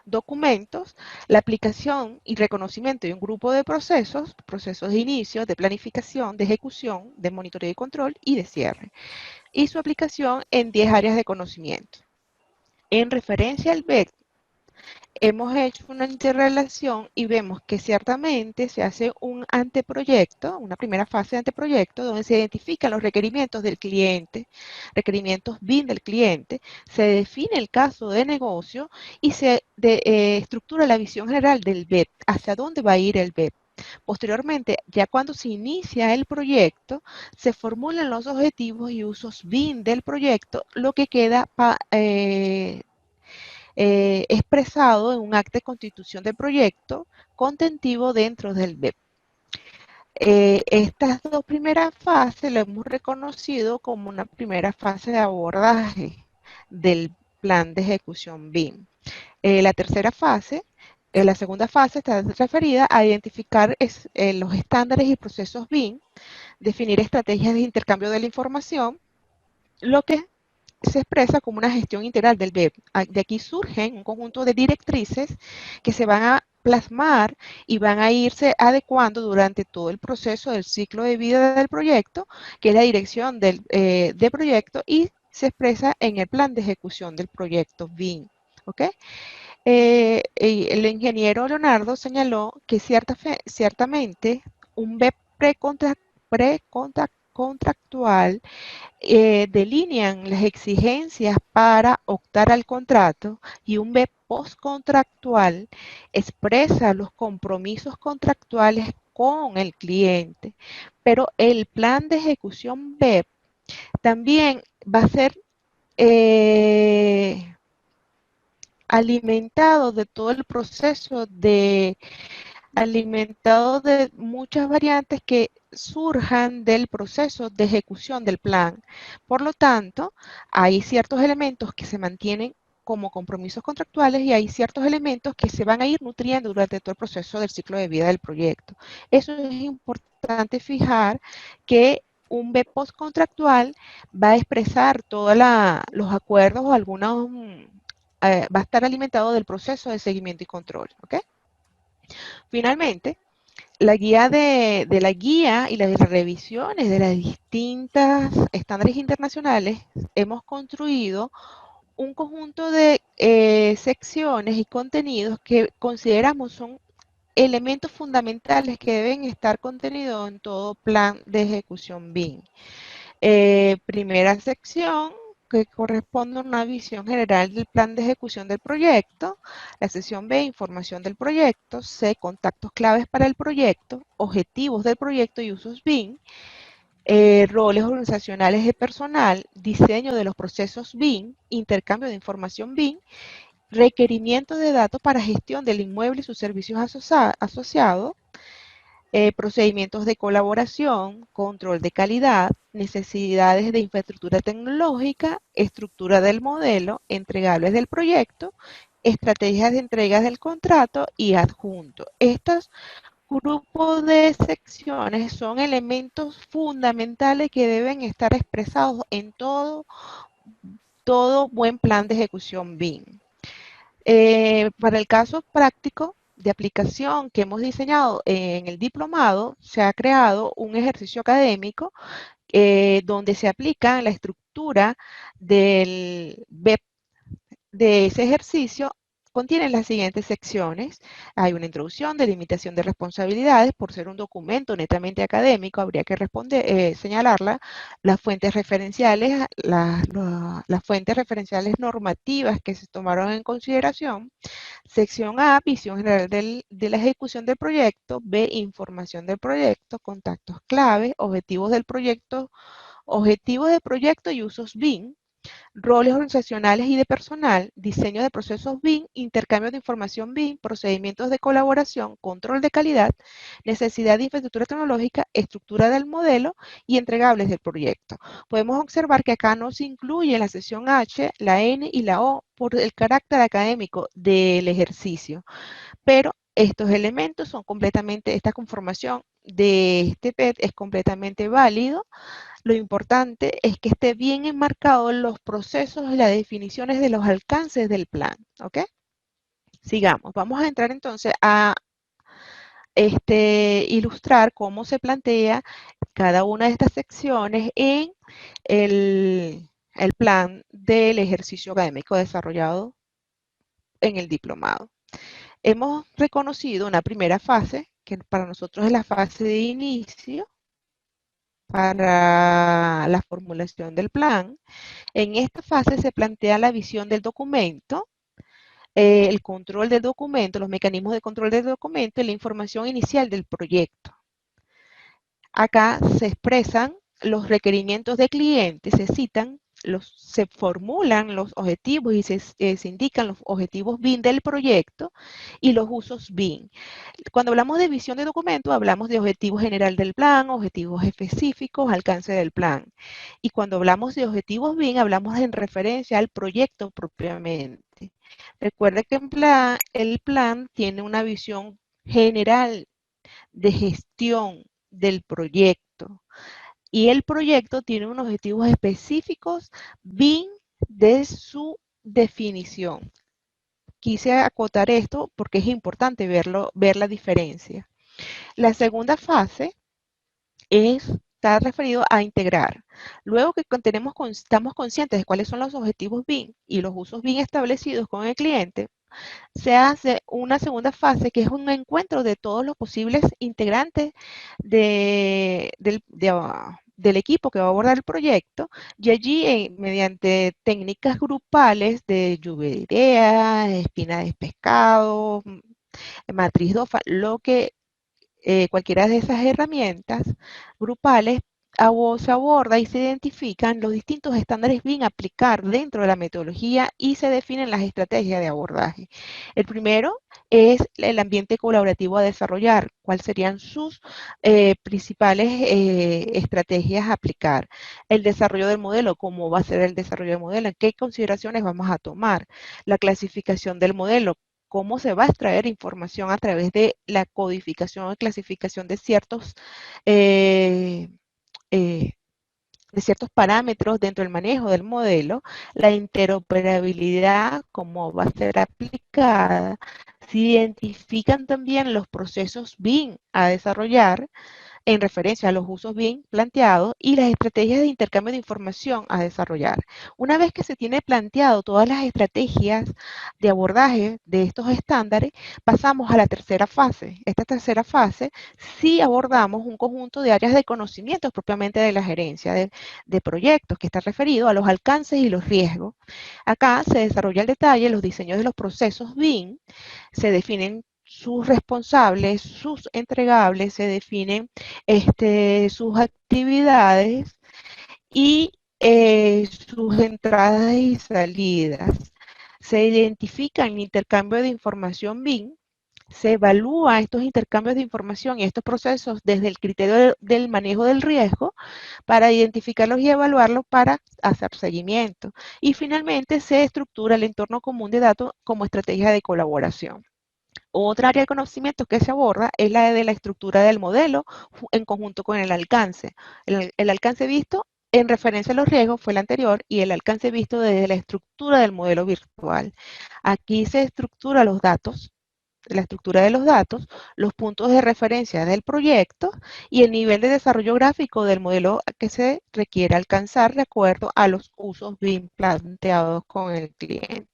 documentos la aplicación y reconocimiento de un grupo de procesos de inicio, de planificación, de ejecución, de monitoreo y control y de cierre, y su aplicación en 10 áreas de conocimiento. En referencia al BEP, hemos hecho una interrelación y vemos que ciertamente se hace un anteproyecto, una primera fase de anteproyecto, donde se identifican los requerimientos del cliente, requerimientos BIM del cliente, se define el caso de negocio y se estructura la visión general del BEP, hacia dónde va a ir el BEP. Posteriormente, ya cuando se inicia el proyecto, se formulan los objetivos y usos BIM del proyecto, lo que queda expresado en un acta de constitución del proyecto contentivo dentro del BEP. Estas dos primeras fases lo hemos reconocido como una primera fase de abordaje del plan de ejecución BIM. La tercera fase, la segunda fase está referida a identificar los estándares y procesos BIM, definir estrategias de intercambio de la información, lo que se expresa como una gestión integral del BEP. De aquí surgen un conjunto de directrices que se van a plasmar y van a irse adecuando durante todo el proceso del ciclo de vida del proyecto, que es la dirección del proyecto, y se expresa en el plan de ejecución del proyecto BIM. ¿Ok? El ingeniero Leonardo señaló que ciertamente un BEP precontractual delinean las exigencias para optar al contrato, y un BEP postcontractual expresa los compromisos contractuales con el cliente. Pero el plan de ejecución BEP también va a ser alimentado de todo el proceso alimentado de muchas variantes que surjan del proceso de ejecución del plan. Por lo tanto, hay ciertos elementos que se mantienen como compromisos contractuales y hay ciertos elementos que se van a ir nutriendo durante todo el proceso del ciclo de vida del proyecto. Eso es importante fijar, que un B postcontractual va a expresar todos los acuerdos o algunos, va a estar alimentado del proceso de seguimiento y control. ¿Ok? Finalmente, la guía de la guía y las revisiones de las distintas estándares internacionales, hemos construido un conjunto de secciones y contenidos que consideramos son elementos fundamentales que deben estar contenidos en todo plan de ejecución BIM. Primera sección, que corresponde a una visión general del plan de ejecución del proyecto. La sección B, información del proyecto. C, contactos claves para el proyecto, objetivos del proyecto y usos BIM. Roles organizacionales de personal, diseño de los procesos BIM, intercambio de información BIM, requerimientos de datos para gestión del inmueble y sus servicios asociados, procedimientos de colaboración, control de calidad, necesidades de infraestructura tecnológica, estructura del modelo, entregables del proyecto, estrategias de entregas del contrato y adjunto. Estos grupos de secciones son elementos fundamentales que deben estar expresados en todo buen plan de ejecución BIM. Para el caso práctico de aplicación que hemos diseñado en el diplomado, se ha creado un ejercicio académico donde se aplica la estructura del BEP de ese ejercicio. Contiene las siguientes secciones. Hay una introducción, delimitación de responsabilidades. Por ser un documento netamente académico, habría que señalarla. Las fuentes referenciales, las fuentes referenciales normativas que se tomaron en consideración. Sección A, visión general de la ejecución del proyecto. B, información del proyecto, contactos clave, objetivos del proyecto y usos BIM. Roles organizacionales y de personal, diseño de procesos BIM, intercambio de información BIM, procedimientos de colaboración, control de calidad, necesidad de infraestructura tecnológica, estructura del modelo y entregables del proyecto. Podemos observar que acá no se incluye la sección H, la N y la O por el carácter académico del ejercicio, pero estos elementos son completamente, esta conformación de este PET es completamente válido. Lo importante es que esté bien enmarcado los procesos y las definiciones de los alcances del plan. ¿Ok? Sigamos. Vamos a entrar entonces a ilustrar cómo se plantea cada una de estas secciones en el plan del ejercicio académico desarrollado en el diplomado. Hemos reconocido una primera fase, que para nosotros es la fase de inicio para la formulación del plan. En esta fase se plantea la visión del documento, el control del documento, los mecanismos de control del documento y la información inicial del proyecto. Acá se expresan los requerimientos de cliente, se citan, se formulan los objetivos y se indican los objetivos BIM del proyecto y los usos BIM. Cuando hablamos de visión de documento, hablamos de objetivo general del plan, objetivos específicos, alcance del plan. Y cuando hablamos de objetivos BIM, hablamos en referencia al proyecto propiamente. Recuerde que el plan tiene una visión general de gestión del proyecto y el proyecto tiene unos objetivos específicos BIM de su definición. Quise acotar esto porque es importante ver la diferencia. La segunda fase está referido a integrar. Luego que estamos conscientes de cuáles son los objetivos BIM y los usos BIM establecidos con el cliente, se hace una segunda fase que es un encuentro de todos los posibles integrantes del equipo que va a abordar el proyecto y allí mediante técnicas grupales de lluvia de ideas, espina de pescado, matriz DOFA, cualquiera de esas herramientas grupales se aborda y se identifican los distintos estándares BIM a aplicar dentro de la metodología y se definen las estrategias de abordaje. El primero es el ambiente colaborativo a desarrollar, cuáles serían sus principales estrategias a aplicar. El desarrollo del modelo, cómo va a ser el desarrollo del modelo, qué consideraciones vamos a tomar. La clasificación del modelo, cómo se va a extraer información a través de la codificación o clasificación eh, eh, de ciertos parámetros dentro del manejo del modelo, la interoperabilidad, cómo va a ser aplicada, se identifican también los procesos BIM a desarrollar, en referencia a los usos bien planteados y las estrategias de intercambio de información a desarrollar. Una vez que se tiene planteado todas las estrategias de abordaje de estos estándares, pasamos a la tercera fase. Esta tercera fase sí abordamos un conjunto de áreas de conocimientos propiamente de la gerencia de proyectos que está referido a los alcances y los riesgos. Acá se desarrolla el detalle, los diseños de los procesos BIM, se definen sus responsables, sus entregables, se definen sus actividades y sus entradas y salidas. Se identifica el intercambio de información BIM, se evalúa estos intercambios de información y estos procesos desde el criterio del manejo del riesgo para identificarlos y evaluarlos para hacer seguimiento. Y finalmente se estructura el entorno común de datos como estrategia de colaboración. Otra área de conocimiento que se aborda es la de la estructura del modelo en conjunto con el alcance. El alcance visto en referencia a los riesgos fue el anterior y el alcance visto desde la estructura del modelo virtual. Aquí se estructura los datos, la estructura de los datos, los puntos de referencia del proyecto y el nivel de desarrollo gráfico del modelo que se requiere alcanzar de acuerdo a los usos bien planteados con el cliente.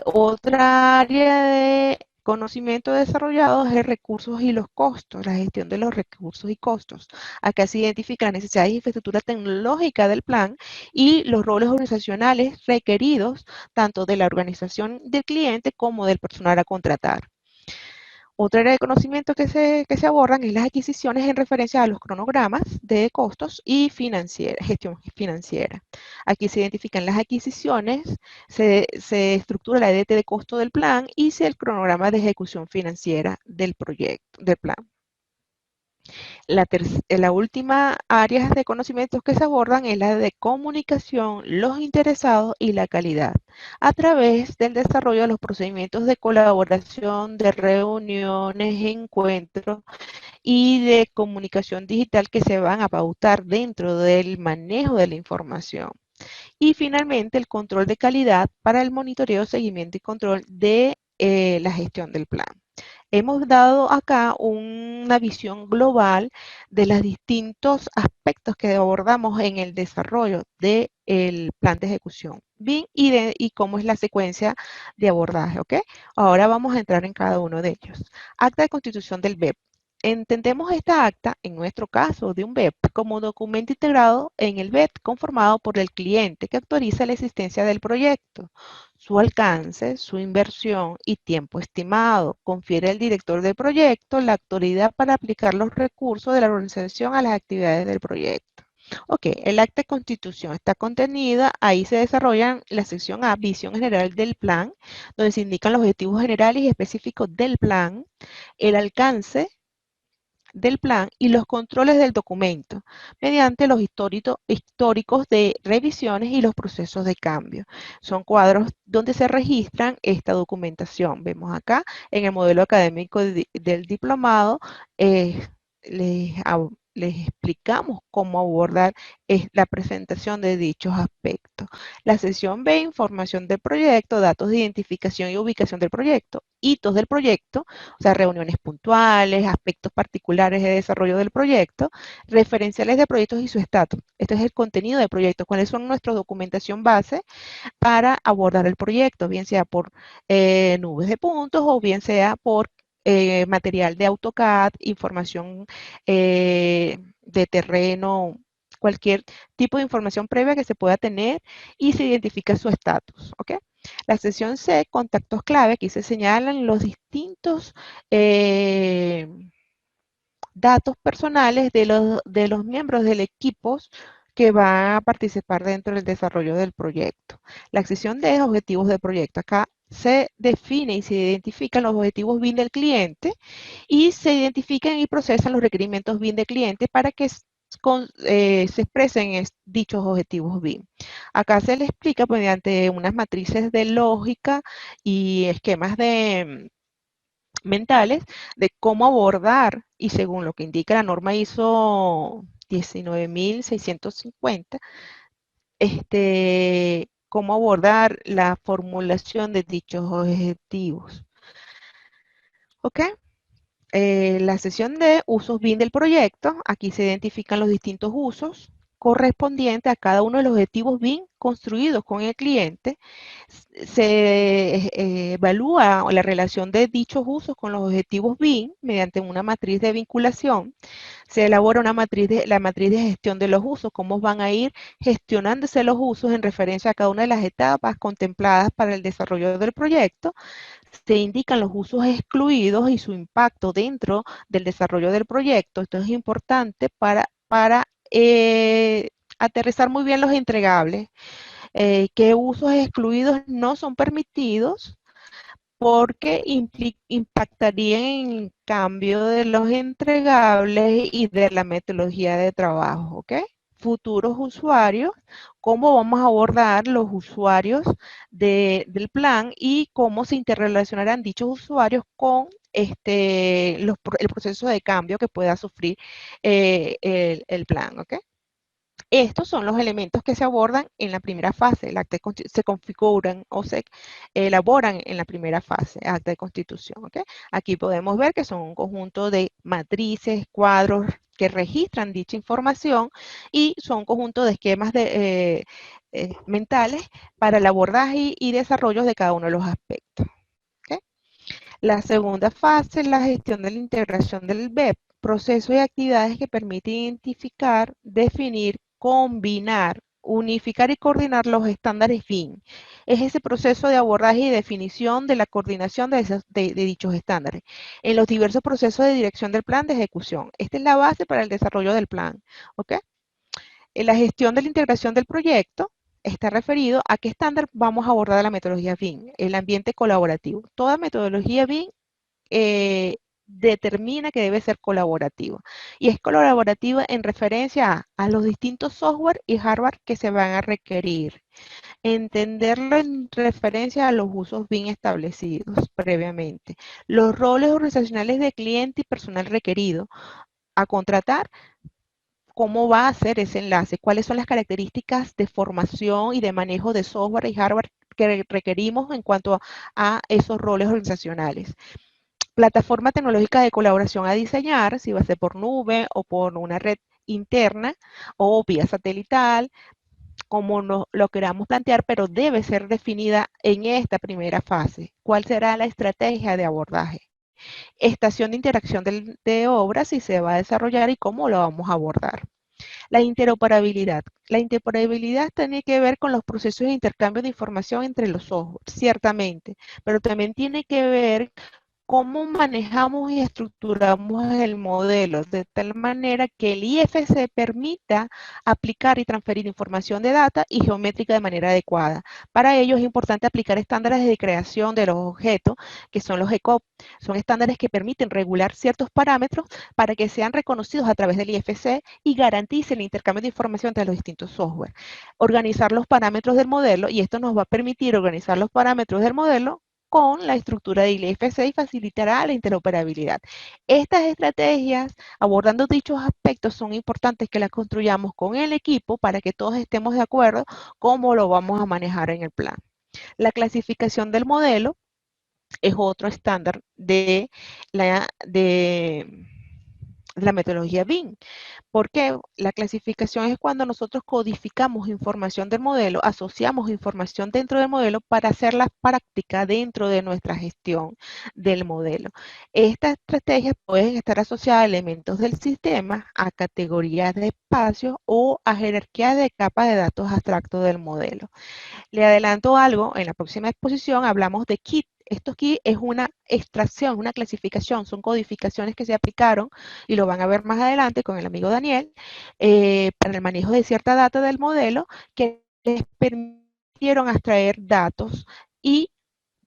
Otra área de conocimiento desarrollado es recursos y los costos, la gestión de los recursos y costos. Acá se identifican las necesidades de infraestructura tecnológica del plan y los roles organizacionales requeridos tanto de la organización del cliente como del personal a contratar. Otra área de conocimiento que se abordan es las adquisiciones en referencia a los cronogramas de costos y gestión financiera. Aquí se identifican las adquisiciones, se estructura la EDT de costo del plan y el cronograma de ejecución financiera del proyecto, del plan. La última área de conocimientos que se abordan es la de comunicación, los interesados y la calidad, a través del desarrollo de los procedimientos de colaboración, de reuniones, encuentros y de comunicación digital que se van a pautar dentro del manejo de la información. Y finalmente, el control de calidad para el monitoreo, seguimiento y control de la gestión del plan. Hemos dado acá una visión global de los distintos aspectos que abordamos en el desarrollo del plan de ejecución BIM y cómo es la secuencia de abordaje, ¿ok? Ahora vamos a entrar en cada uno de ellos. Acta de constitución del BEP. Entendemos esta acta, en nuestro caso de un BEP, como documento integrado en el BEP conformado por el cliente que autoriza la existencia del proyecto, su alcance, su inversión y tiempo estimado. Confiere al director del proyecto la autoridad para aplicar los recursos de la organización a las actividades del proyecto. Ok, el acta de constitución está contenida, ahí se desarrolla la sección A, visión general del plan, donde se indican los objetivos generales y específicos del plan, el alcance del plan y los controles del documento mediante los históricos de revisiones y los procesos de cambio. Son cuadros donde se registran esta documentación. Vemos acá en el modelo académico del diplomado, les, les explicamos cómo abordar la presentación de dichos aspectos. La sección B, información del proyecto, datos de identificación y ubicación del proyecto, hitos del proyecto, o sea, reuniones puntuales, aspectos particulares de desarrollo del proyecto, referenciales de proyectos y su estatus. Este es el contenido del proyecto, cuáles son nuestra documentación base para abordar el proyecto, bien sea por nubes de puntos o bien sea por material de AutoCAD, información de terreno, cualquier tipo de información previa que se pueda tener y se identifica su estatus, ¿ok? La sección C, contactos clave, aquí se señalan los distintos datos personales de los miembros del equipo que van a participar dentro del desarrollo del proyecto. La sección D, objetivos del proyecto. Acá se define y se identifican los objetivos BIM del cliente y se identifican y procesan los requerimientos BIM del cliente para que se expresen dichos objetivos BIM. Acá se le explica mediante unas matrices de lógica y esquemas de mentales de cómo abordar, y según lo que indica la norma ISO 19650, cómo abordar la formulación de dichos objetivos. ¿Ok? La sesión de usos BIM del proyecto, aquí se identifican los distintos usos correspondientes a cada uno de los objetivos BIM construidos con el cliente. Se evalúa la relación de dichos usos con los objetivos BIM mediante una matriz de vinculación. Se elabora la matriz de gestión de los usos, cómo van a ir gestionándose los usos en referencia a cada una de las etapas contempladas para el desarrollo del proyecto. Se indican los usos excluidos y su impacto dentro del desarrollo del proyecto. Esto es importante para aterrizar muy bien los entregables. ¿Qué usos excluidos no son permitidos? Porque impactarían en el cambio de los entregables y de la metodología de trabajo, ¿ok? Futuros usuarios, cómo vamos a abordar los usuarios del plan y cómo se interrelacionarán dichos usuarios con el proceso de cambio que pueda sufrir el plan, ¿ok? Estos son los elementos que se abordan en la primera fase, se configuran o se elaboran en la primera fase, acta de constitución. ¿Okay? Aquí podemos ver que son un conjunto de matrices, cuadros que registran dicha información y son un conjunto de esquemas mentales para el abordaje y desarrollo de cada uno de los aspectos. ¿Okay? La segunda fase es la gestión de la integración del BEP, procesos y actividades que permiten identificar, definir, combinar, unificar y coordinar los estándares BIM. Es ese proceso de abordaje y definición de la coordinación de dichos estándares en los diversos procesos de dirección del plan de ejecución. Esta es la base para el desarrollo del plan. ¿Okay? En la gestión de la integración del proyecto está referido a qué estándar vamos a abordar la metodología BIM, el ambiente colaborativo. Toda metodología BIM determina que debe ser colaborativa. Y es colaborativa en referencia a los distintos software y hardware que se van a requerir. Entenderlo en referencia a los usos bien establecidos previamente. Los roles organizacionales de cliente y personal requerido a contratar. ¿Cómo va a ser ese enlace? ¿Cuáles son las características de formación y de manejo de software y hardware que requerimos en cuanto a esos roles organizacionales? Plataforma tecnológica de colaboración a diseñar, si va a ser por nube o por una red interna o vía satelital, como lo queramos plantear, pero debe ser definida en esta primera fase. ¿Cuál será la estrategia de abordaje? Estación de interacción de obras, si se va a desarrollar y cómo lo vamos a abordar. La interoperabilidad. La interoperabilidad tiene que ver con los procesos de intercambio de información entre los software, ciertamente, pero también tiene que ver cómo manejamos y estructuramos el modelo, de tal manera que el IFC permita aplicar y transferir información de data y geométrica de manera adecuada. Para ello es importante aplicar estándares de creación de los objetos, que son los ECOP. Son estándares que permiten regular ciertos parámetros para que sean reconocidos a través del IFC y garanticen el intercambio de información entre los distintos software. Organizar los parámetros del modelo, y esto nos va a permitir organizar los parámetros del modelo con la estructura de IFC y facilitará la interoperabilidad. Estas estrategias, abordando dichos aspectos, son importantes que las construyamos con el equipo para que todos estemos de acuerdo cómo lo vamos a manejar en el plan. La clasificación del modelo es otro estándar de la metodología BIM. Porque la clasificación es cuando nosotros codificamos información del modelo, asociamos información dentro del modelo para hacerla práctica dentro de nuestra gestión del modelo. Estas estrategias pueden estar asociadas a elementos del sistema, a categorías de espacios o a jerarquías de capas de datos abstractos del modelo. Le adelanto algo, en la próxima exposición hablamos de kit. Estos kits es una extracción, una clasificación, son codificaciones que se aplicaron y lo van a ver más adelante con el amigo Daniel, para el manejo de cierta data del modelo que les permitieron extraer datos y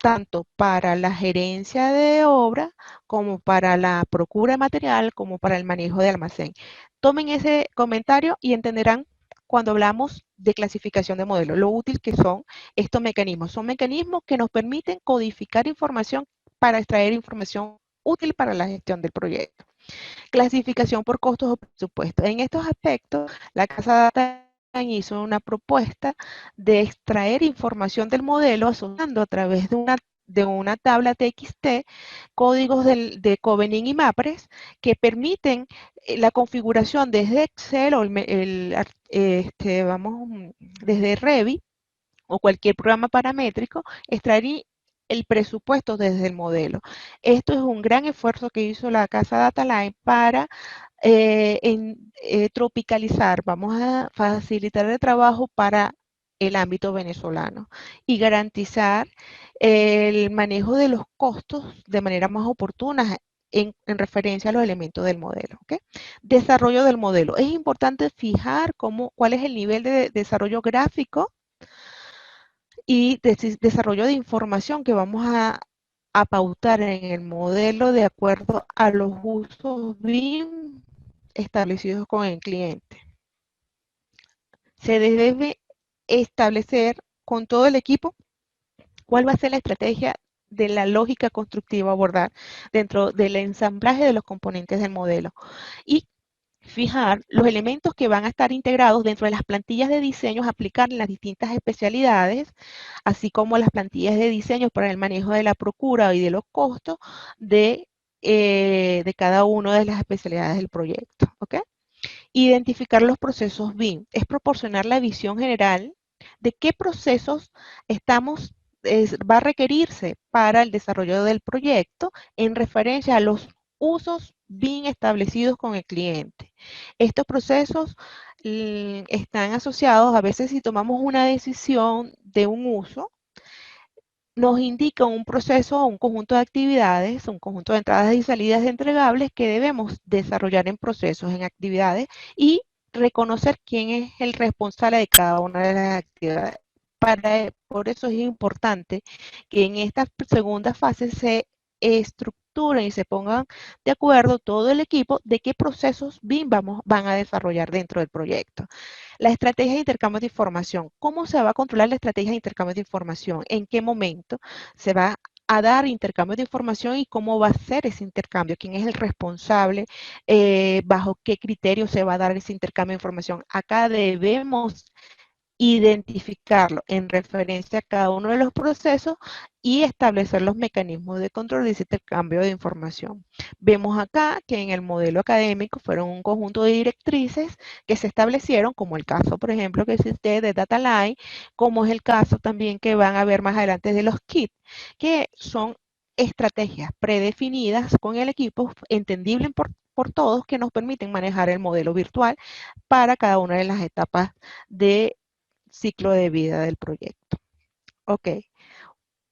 tanto para la gerencia de obra como para la procura de material como para el manejo de almacén. Tomen ese comentario y entenderán cuando hablamos de clasificación de modelos, lo útil que son estos mecanismos. Son mecanismos que nos permiten codificar información para extraer información útil para la gestión del proyecto. Clasificación por costos o presupuestos. En estos aspectos, la Casa Data hizo una propuesta de extraer información del modelo asociando a través de una tabla TXT códigos de Covenant y MAPRES que permiten la configuración desde Excel o desde Revit o cualquier programa paramétrico, extraer el presupuesto desde el modelo. Esto es un gran esfuerzo que hizo la Casa DataLine para tropicalizar, vamos a facilitar el trabajo para el ámbito venezolano y garantizar el manejo de los costos de manera más oportuna en referencia a los elementos del modelo. ¿Okay? Desarrollo del modelo. Es importante fijar cuál es el nivel de desarrollo gráfico y desarrollo de información que vamos a pautar en el modelo de acuerdo a los usos BIM establecidos con el cliente. Se debe establecer con todo el equipo cuál va a ser la estrategia de la lógica constructiva a abordar dentro del ensamblaje de los componentes del modelo y fijar los elementos que van a estar integrados dentro de las plantillas de diseños, aplicar en las distintas especialidades, así como las plantillas de diseño para el manejo de la procura y de los costos de cada una de las especialidades del proyecto. ¿Okay? Identificar los procesos BIM es proporcionar la visión general de qué procesos va a requerirse para el desarrollo del proyecto en referencia a los usos BIM establecidos con el cliente. Estos procesos están asociados, a veces si tomamos una decisión de un uso, nos indica un proceso o un conjunto de actividades, un conjunto de entradas y salidas de entregables que debemos desarrollar en procesos, en actividades y reconocer quién es el responsable de cada una de las actividades. Por eso es importante que en esta segunda fase se estructuren y se pongan de acuerdo todo el equipo de qué procesos BIM van a desarrollar dentro del proyecto. La estrategia de intercambio de información. ¿Cómo se va a controlar la estrategia de intercambio de información? ¿En qué momento se va a dar intercambio de información y cómo va a ser ese intercambio? ¿Quién es el responsable? ¿Bajo qué criterio se va a dar ese intercambio de información? Acá debemos identificarlo en referencia a cada uno de los procesos y establecer los mecanismos de control de ese intercambio de información. Vemos acá que en el modelo académico fueron un conjunto de directrices que se establecieron, como el caso, por ejemplo, que existe de DataLine, como es el caso también que van a ver más adelante de los kits, que son estrategias predefinidas con el equipo, entendible por todos que nos permiten manejar el modelo virtual para cada una de las etapas de ciclo de vida del proyecto. Ok.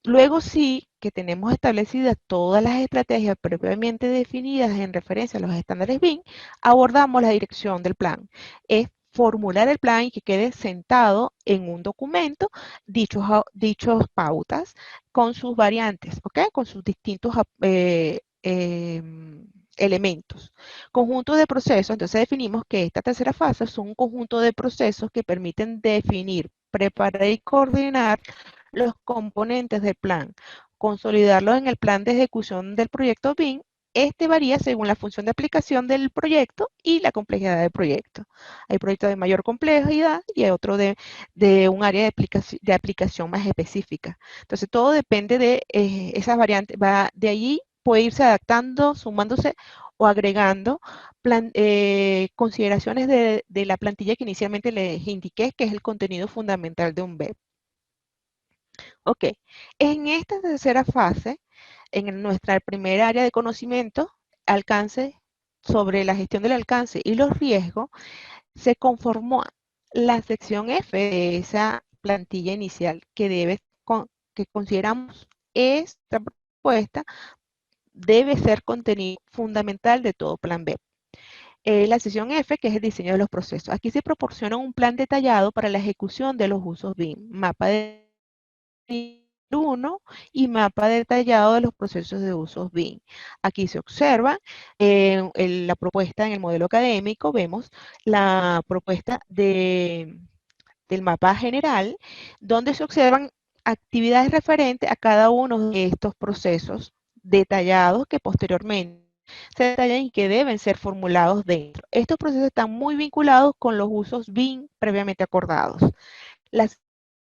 Luego sí que tenemos establecidas todas las estrategias previamente definidas en referencia a los estándares BIM, abordamos la dirección del plan. Es formular el plan y que quede sentado en un documento dichos pautas con sus variantes, ¿ok? Con sus distintos elementos. Conjunto de procesos, entonces definimos que esta tercera fase es un conjunto de procesos que permiten definir, preparar y coordinar los componentes del plan, consolidarlos en el plan de ejecución del proyecto BIM. Este varía según la función de aplicación del proyecto y la complejidad del proyecto. Hay proyectos de mayor complejidad y hay otro de un área de aplicación más específica. Entonces, todo depende de esas variantes. Va de allí puede irse adaptando, sumándose o agregando consideraciones de la plantilla que inicialmente les indiqué, que es el contenido fundamental de un BEP. Ok, en esta tercera fase, en nuestra primera área de conocimiento, alcance, sobre la gestión del alcance y los riesgos, se conformó la sección F de esa plantilla inicial que consideramos esta propuesta debe ser contenido fundamental de todo plan B. La sección F, que es el diseño de los procesos. Aquí se proporciona un plan detallado para la ejecución de los usos BIM, mapa de 1 y mapa detallado de los procesos de usos BIM. Aquí se observa la propuesta en el modelo académico, vemos la propuesta del mapa general, donde se observan actividades referentes a cada uno de estos procesos detallados que posteriormente se detallan y que deben ser formulados dentro. Estos procesos están muy vinculados con los usos BIM previamente acordados. La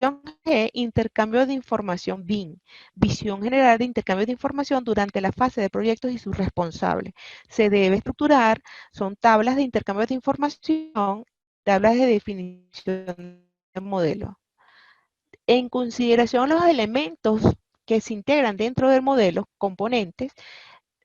G, intercambio de información BIM, visión general de intercambio de información durante la fase de proyectos y sus responsables. Se debe estructurar, son tablas de intercambio de información, tablas de definición de modelo. En consideración los elementos que se integran dentro del modelo, componentes,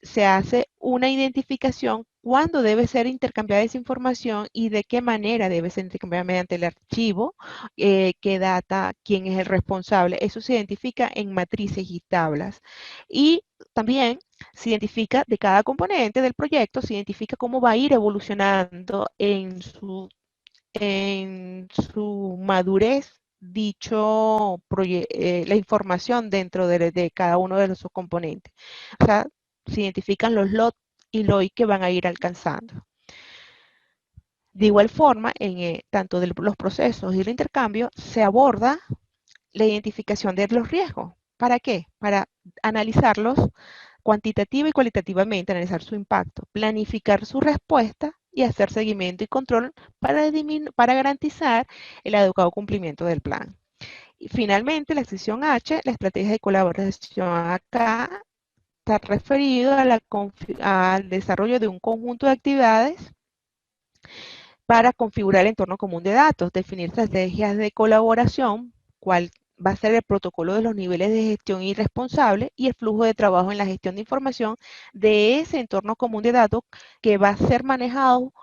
se hace una identificación cuándo debe ser intercambiada esa información y de qué manera debe ser intercambiada mediante el archivo, qué data, quién es el responsable. Eso se identifica en matrices y tablas. Y también se identifica de cada componente del proyecto, se identifica cómo va a ir evolucionando en su madurez la información dentro de cada uno de los componentes. O sea, se identifican los LOT y LOI que van a ir alcanzando. De igual forma, tanto de los procesos y el intercambio, se aborda la identificación de los riesgos. ¿Para qué? Para analizarlos cuantitativa y cualitativamente, analizar su impacto, planificar su respuesta y hacer seguimiento y control para garantizar el adecuado cumplimiento del plan. Y finalmente, la sección H, la estrategia de colaboración acá, está referido al desarrollo de un conjunto de actividades para configurar el entorno común de datos, definir estrategias de colaboración, cuál va a ser el protocolo de los niveles de gestión y responsable y el flujo de trabajo en la gestión de información de ese entorno común de datos que va a ser manejado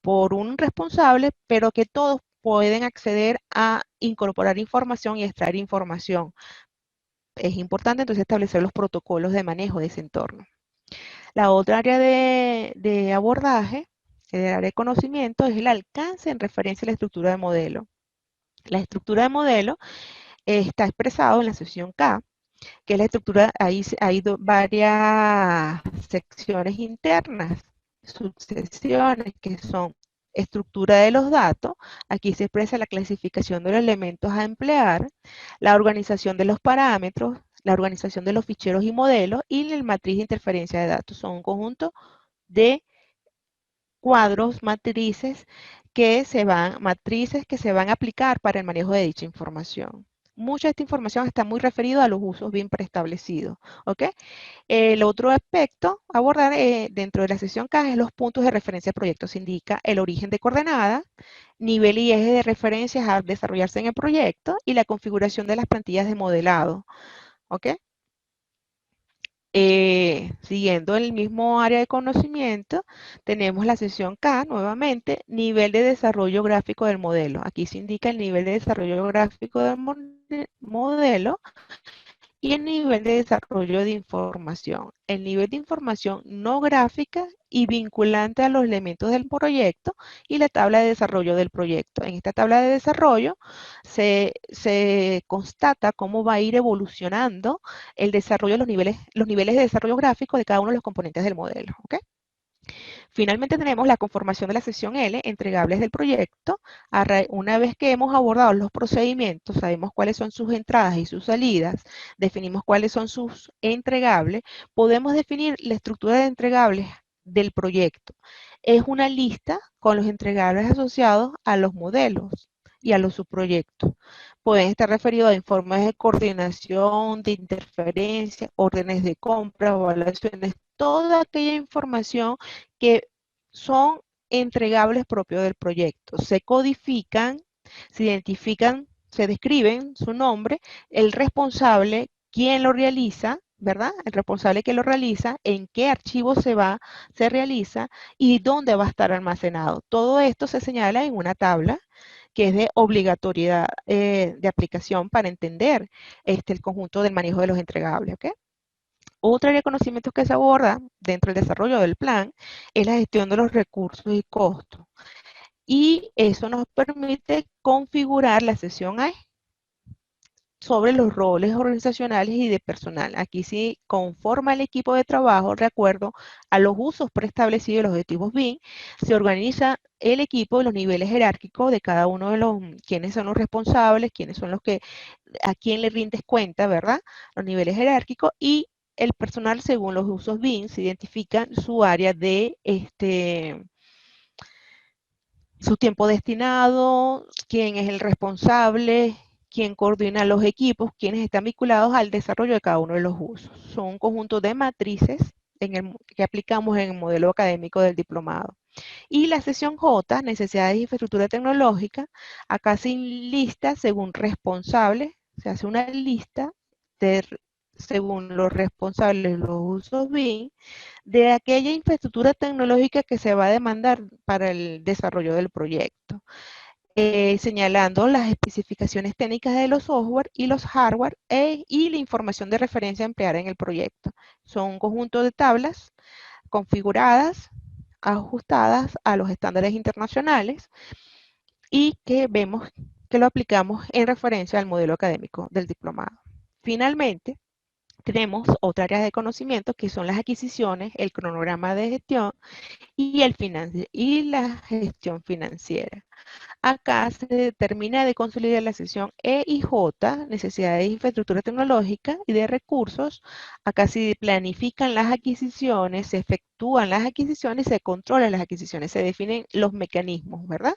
por un responsable, pero que todos pueden acceder a incorporar información y extraer información. Es importante entonces establecer los protocolos de manejo de ese entorno. La otra área de abordaje, el área de conocimiento, es el alcance en referencia a la estructura de modelo. La estructura de modelo está expresado en la sección K, que es la estructura, hay varias secciones internas, subsecciones que son estructura de los datos, aquí se expresa la clasificación de los elementos a emplear, la organización de los parámetros, la organización de los ficheros y modelos y la matriz de interferencia de datos. Son un conjunto de cuadros, matrices que se van a aplicar para el manejo de dicha información. Mucha de esta información está muy referida a los usos bien preestablecidos. ¿Ok? El otro aspecto a abordar dentro de la sección K es los puntos de referencia de proyectos. Se indica el origen de coordenadas, nivel y eje de referencias a desarrollarse en el proyecto y la configuración de las plantillas de modelado. ¿Ok? Siguiendo el mismo área de conocimiento, tenemos la sección K, nuevamente, nivel de desarrollo gráfico del modelo. Aquí se indica el nivel de desarrollo gráfico del modelo y el nivel de desarrollo de información. El nivel de información no gráfica y vinculante a los elementos del proyecto y la tabla de desarrollo del proyecto. En esta tabla de desarrollo se constata cómo va a ir evolucionando el desarrollo, los niveles de desarrollo gráfico de cada uno de los componentes del modelo. ¿Ok? Finalmente tenemos la conformación de la sección L, entregables del proyecto. Una vez que hemos abordado los procedimientos, sabemos cuáles son sus entradas y sus salidas, definimos cuáles son sus entregables, podemos definir la estructura de entregables del proyecto. Es una lista con los entregables asociados a los modelos y a los subproyectos. Pueden estar referidos a informes de coordinación, de interferencia, órdenes de compra, evaluaciones, toda aquella información que son entregables propios del proyecto. Se codifican, se identifican, se describen su nombre, el responsable, quién lo realiza, ¿verdad? El responsable que lo realiza, en qué archivo se realiza y dónde va a estar almacenado. Todo esto se señala en una tabla que es de obligatoriedad de aplicación para entender el conjunto del manejo de los entregables. ¿Ok? Otra área de conocimientos que se aborda dentro del desarrollo del plan es la gestión de los recursos y costos. Y eso nos permite configurar la sesión A sobre los roles organizacionales y de personal. Aquí sí conforma el equipo de trabajo de acuerdo a los usos preestablecidos de los objetivos BIM. Se organiza el equipo de los niveles jerárquicos de cada uno de los, quiénes son los responsables, quiénes son los que, a quién le rindes cuenta, ¿verdad? Los niveles jerárquicos y el personal según los usos BIM se identifican su área de su tiempo destinado, quién es el responsable, quién coordina los equipos, quiénes están vinculados al desarrollo de cada uno de los usos. Son un conjunto de matrices que aplicamos en el modelo académico del diplomado. Y la sección J, necesidades y infraestructura tecnológica, acá se lista según responsables, se hace una lista de, según los responsables, los usos BIM, de aquella infraestructura tecnológica que se va a demandar para el desarrollo del proyecto, señalando las especificaciones técnicas de los software y los hardware y la información de referencia a emplear en el proyecto. Son un conjunto de tablas configuradas, ajustadas a los estándares internacionales y que vemos que lo aplicamos en referencia al modelo académico del diplomado. Finalmente, tenemos otra área de conocimiento que son las adquisiciones, el cronograma de gestión y la gestión financiera. Acá se determina de consolidar la sección E y J, necesidades de infraestructura tecnológica y de recursos. Acá se planifican las adquisiciones, se efectúan las adquisiciones, se controlan las adquisiciones, se definen los mecanismos, ¿verdad?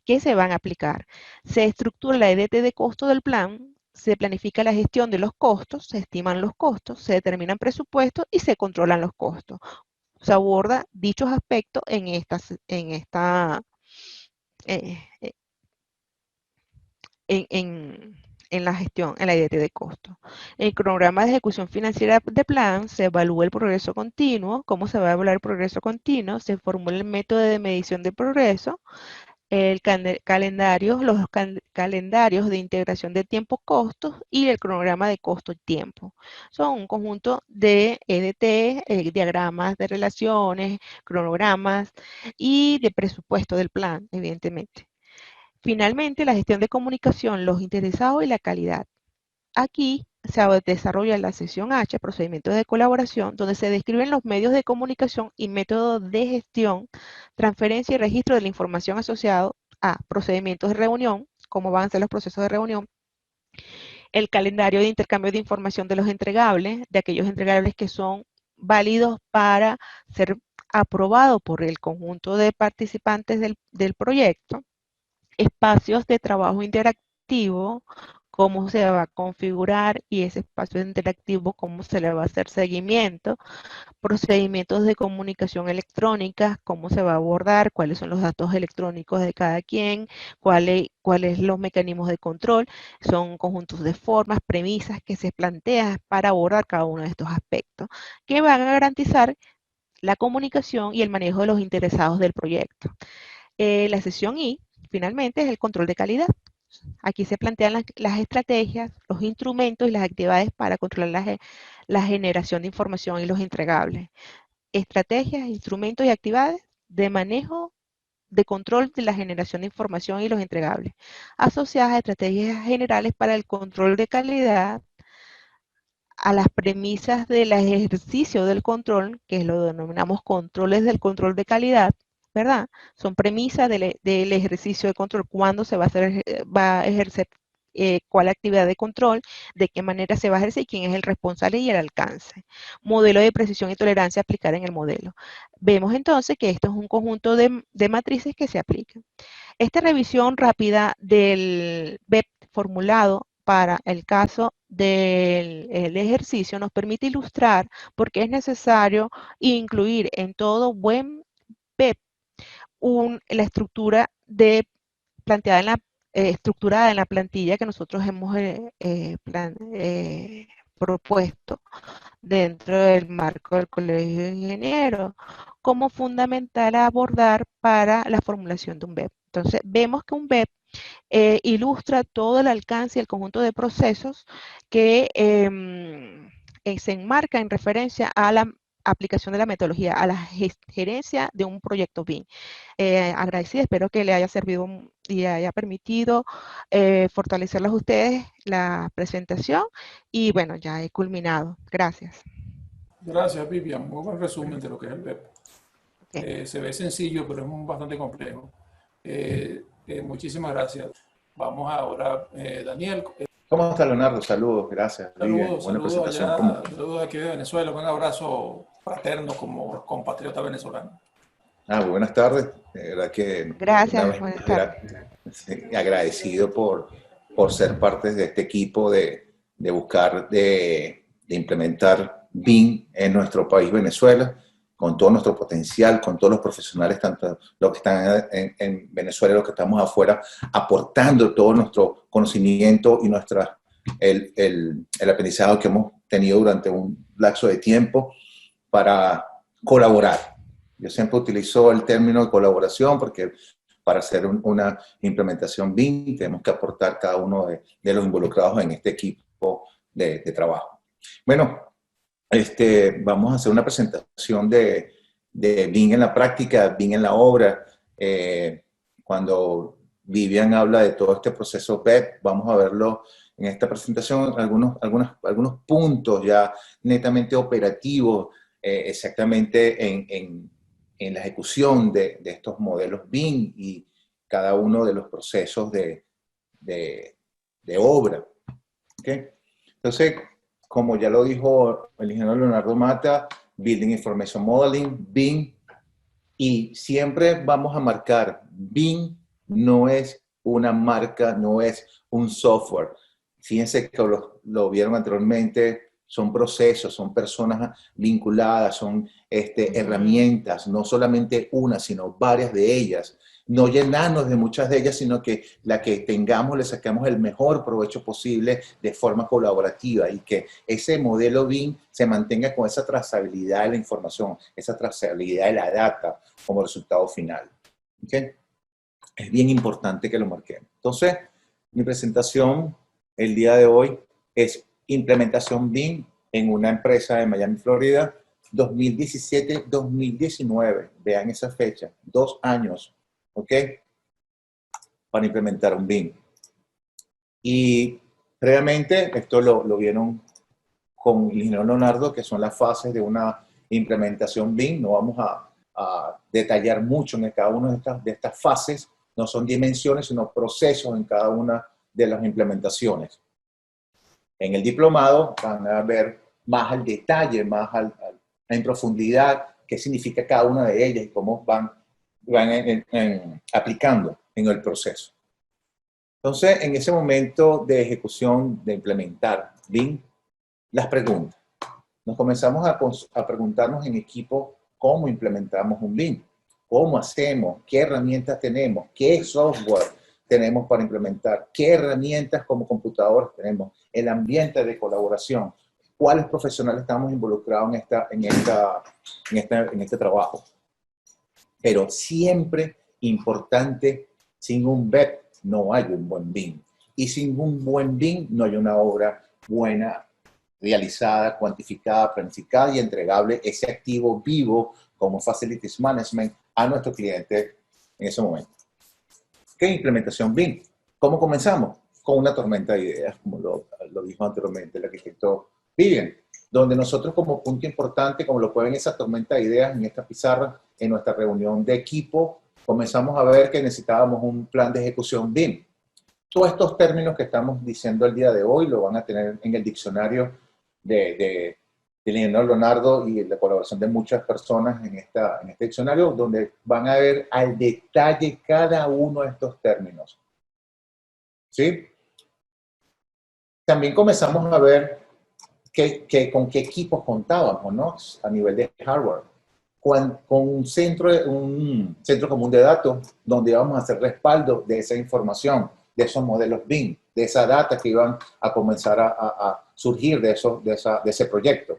Que se van a aplicar. Se estructura la EDT de costo del plan, se planifica la gestión de los costos, se estiman los costos, se determinan presupuestos y se controlan los costos. Se aborda dichos aspectos eh, eh, en la gestión, en la IDT de costos. En el cronograma de ejecución financiera de plan se evalúa el progreso continuo. ¿Cómo se va a evaluar el progreso continuo? Se formula el método de medición del progreso, el calendario, los calendarios de integración de tiempo-costos y el cronograma de costo y tiempo. Son un conjunto de EDT, diagramas de relaciones, cronogramas y de presupuesto del plan, evidentemente. Finalmente, la gestión de comunicación, los interesados y la calidad. Aquí se desarrolla la sección H, procedimientos de colaboración, donde se describen los medios de comunicación y métodos de gestión, transferencia y registro de la información asociado a procedimientos de reunión, cómo van a ser los procesos de reunión, el calendario de intercambio de información de los entregables, de aquellos entregables que son válidos para ser aprobados por el conjunto de participantes del proyecto, espacios de trabajo interactivo cómo se va a configurar y ese espacio interactivo, cómo se le va a hacer seguimiento, procedimientos de comunicación electrónica, cómo se va a abordar, cuáles son los datos electrónicos de cada quien, cuáles los mecanismos de control, son conjuntos de formas, premisas que se plantean para abordar cada uno de estos aspectos, que van a garantizar la comunicación y el manejo de los interesados del proyecto. La sesión I, finalmente, es el control de calidad. Aquí se plantean las estrategias, los instrumentos y las actividades para controlar la generación de información y los entregables. Estrategias, instrumentos y actividades de manejo de control de la generación de información y los entregables, asociadas a estrategias generales para el control de calidad, a las premisas del ejercicio del control, que lo denominamos controles del control de calidad, ¿verdad? Son premisas del ejercicio de control, cuándo se va a ejercer cuál actividad de control, de qué manera se va a ejercer y quién es el responsable y el alcance. Modelo de precisión y tolerancia a aplicar en el modelo. Vemos entonces que esto es un conjunto de matrices que se aplican. Esta revisión rápida del BEP formulado para el caso del ejercicio nos permite ilustrar por qué es necesario incluir en todo buen BEP la estructura planteada estructurada en la plantilla que nosotros hemos propuesto dentro del marco del Colegio de Ingenieros como fundamental a abordar para la formulación de un BEP. Entonces, vemos que un BEP ilustra todo el alcance y el conjunto de procesos que se enmarca en referencia a la aplicación de la metodología, a la gerencia de un proyecto BIM. Agradecida, espero que le haya servido y haya permitido fortalecerles a ustedes la presentación y bueno, ya he culminado. Gracias. Gracias, Vivian. Muy buen resumen de lo que es el web. Okay. Se ve sencillo, pero es bastante complejo. Muchísimas gracias. Vamos ahora, Daniel. ¿Cómo está, Leonardo? Saludos, gracias, Vivian. Saludos, Buena saludos presentación. allá, saludos aquí de Venezuela. Un abrazo fraterno como compatriota venezolano. Buenas tardes. De verdad que una Gracias, vez buenas más tardes. agradecido por ser parte de este equipo de buscar, de implementar BIM en nuestro país, Venezuela, con todo nuestro potencial, con todos los profesionales, tanto los que están en Venezuela y los que estamos afuera, aportando todo nuestro conocimiento y el aprendizaje que hemos tenido durante un lapso de tiempo para colaborar. Yo siempre utilizo el término de colaboración porque para hacer una implementación BIM tenemos que aportar cada uno de los involucrados en este equipo de trabajo. Bueno, vamos a hacer una presentación de BIM en la práctica, BIM en la obra. Cuando Vivian habla de todo este proceso BEP, vamos a verlo en esta presentación, algunos puntos ya netamente operativos, exactamente en la ejecución de estos modelos BIM y cada uno de los procesos de obra. ¿Okay? Entonces, como ya lo dijo el ingeniero Leonardo Mata, Building Information Modeling, BIM, y siempre vamos a marcar, BIM no es una marca, no es un software. Fíjense que lo vieron anteriormente, son procesos, son personas vinculadas, son herramientas, no solamente una, sino varias de ellas. No llenarnos de muchas de ellas, sino que la que tengamos le saquemos el mejor provecho posible de forma colaborativa y que ese modelo BIM se mantenga con esa trazabilidad de la información, esa trazabilidad de la data como resultado final. ¿Okay? Es bien importante que lo marquemos. Entonces, mi presentación el día de hoy es implementación BIM en una empresa de Miami, Florida, 2017-2019. Vean esa fecha, 2 años, ¿ok? Para implementar un BIM. Y previamente, esto lo vieron con el ingeniero Leonardo, que son las fases de una implementación BIM. No vamos a detallar mucho en cada una de estas fases. No son dimensiones, sino procesos en cada una de las implementaciones. En el diplomado van a ver más al detalle, más en profundidad, qué significa cada una de ellas y cómo van aplicando en el proceso. Entonces, en ese momento de ejecución, de implementar BIM, las preguntas. Nos comenzamos a preguntarnos en equipo cómo implementamos un BIM, cómo hacemos, qué herramientas tenemos, qué software tenemos para implementar, qué herramientas como computadores tenemos, el ambiente de colaboración, cuáles profesionales estamos involucrados en este trabajo. Pero siempre importante, sin un BEP no hay un buen BIM. Y sin un buen BIM no hay una obra buena, realizada, cuantificada, planificada y entregable, ese activo vivo como Facilities Management a nuestro cliente en ese momento. ¿Qué implementación BIM? ¿Cómo comenzamos? Con una tormenta de ideas, como lo dijo anteriormente el arquitecto Vivian, donde nosotros como punto importante, como lo pueden en esa tormenta de ideas, en esta pizarra, en nuestra reunión de equipo, comenzamos a ver que necesitábamos un plan de ejecución BIM. Todos estos términos que estamos diciendo el día de hoy lo van a tener en el diccionario del ingeniero Leonardo y la colaboración de muchas personas en este diccionario, donde van a ver al detalle cada uno de estos términos. ¿Sí? También comenzamos a ver con qué equipos contábamos, ¿no? A nivel de hardware. Con un centro común de datos donde íbamos a hacer respaldo de esa información, de esos modelos BIM, de esa data que iban a comenzar a surgir de ese proyecto.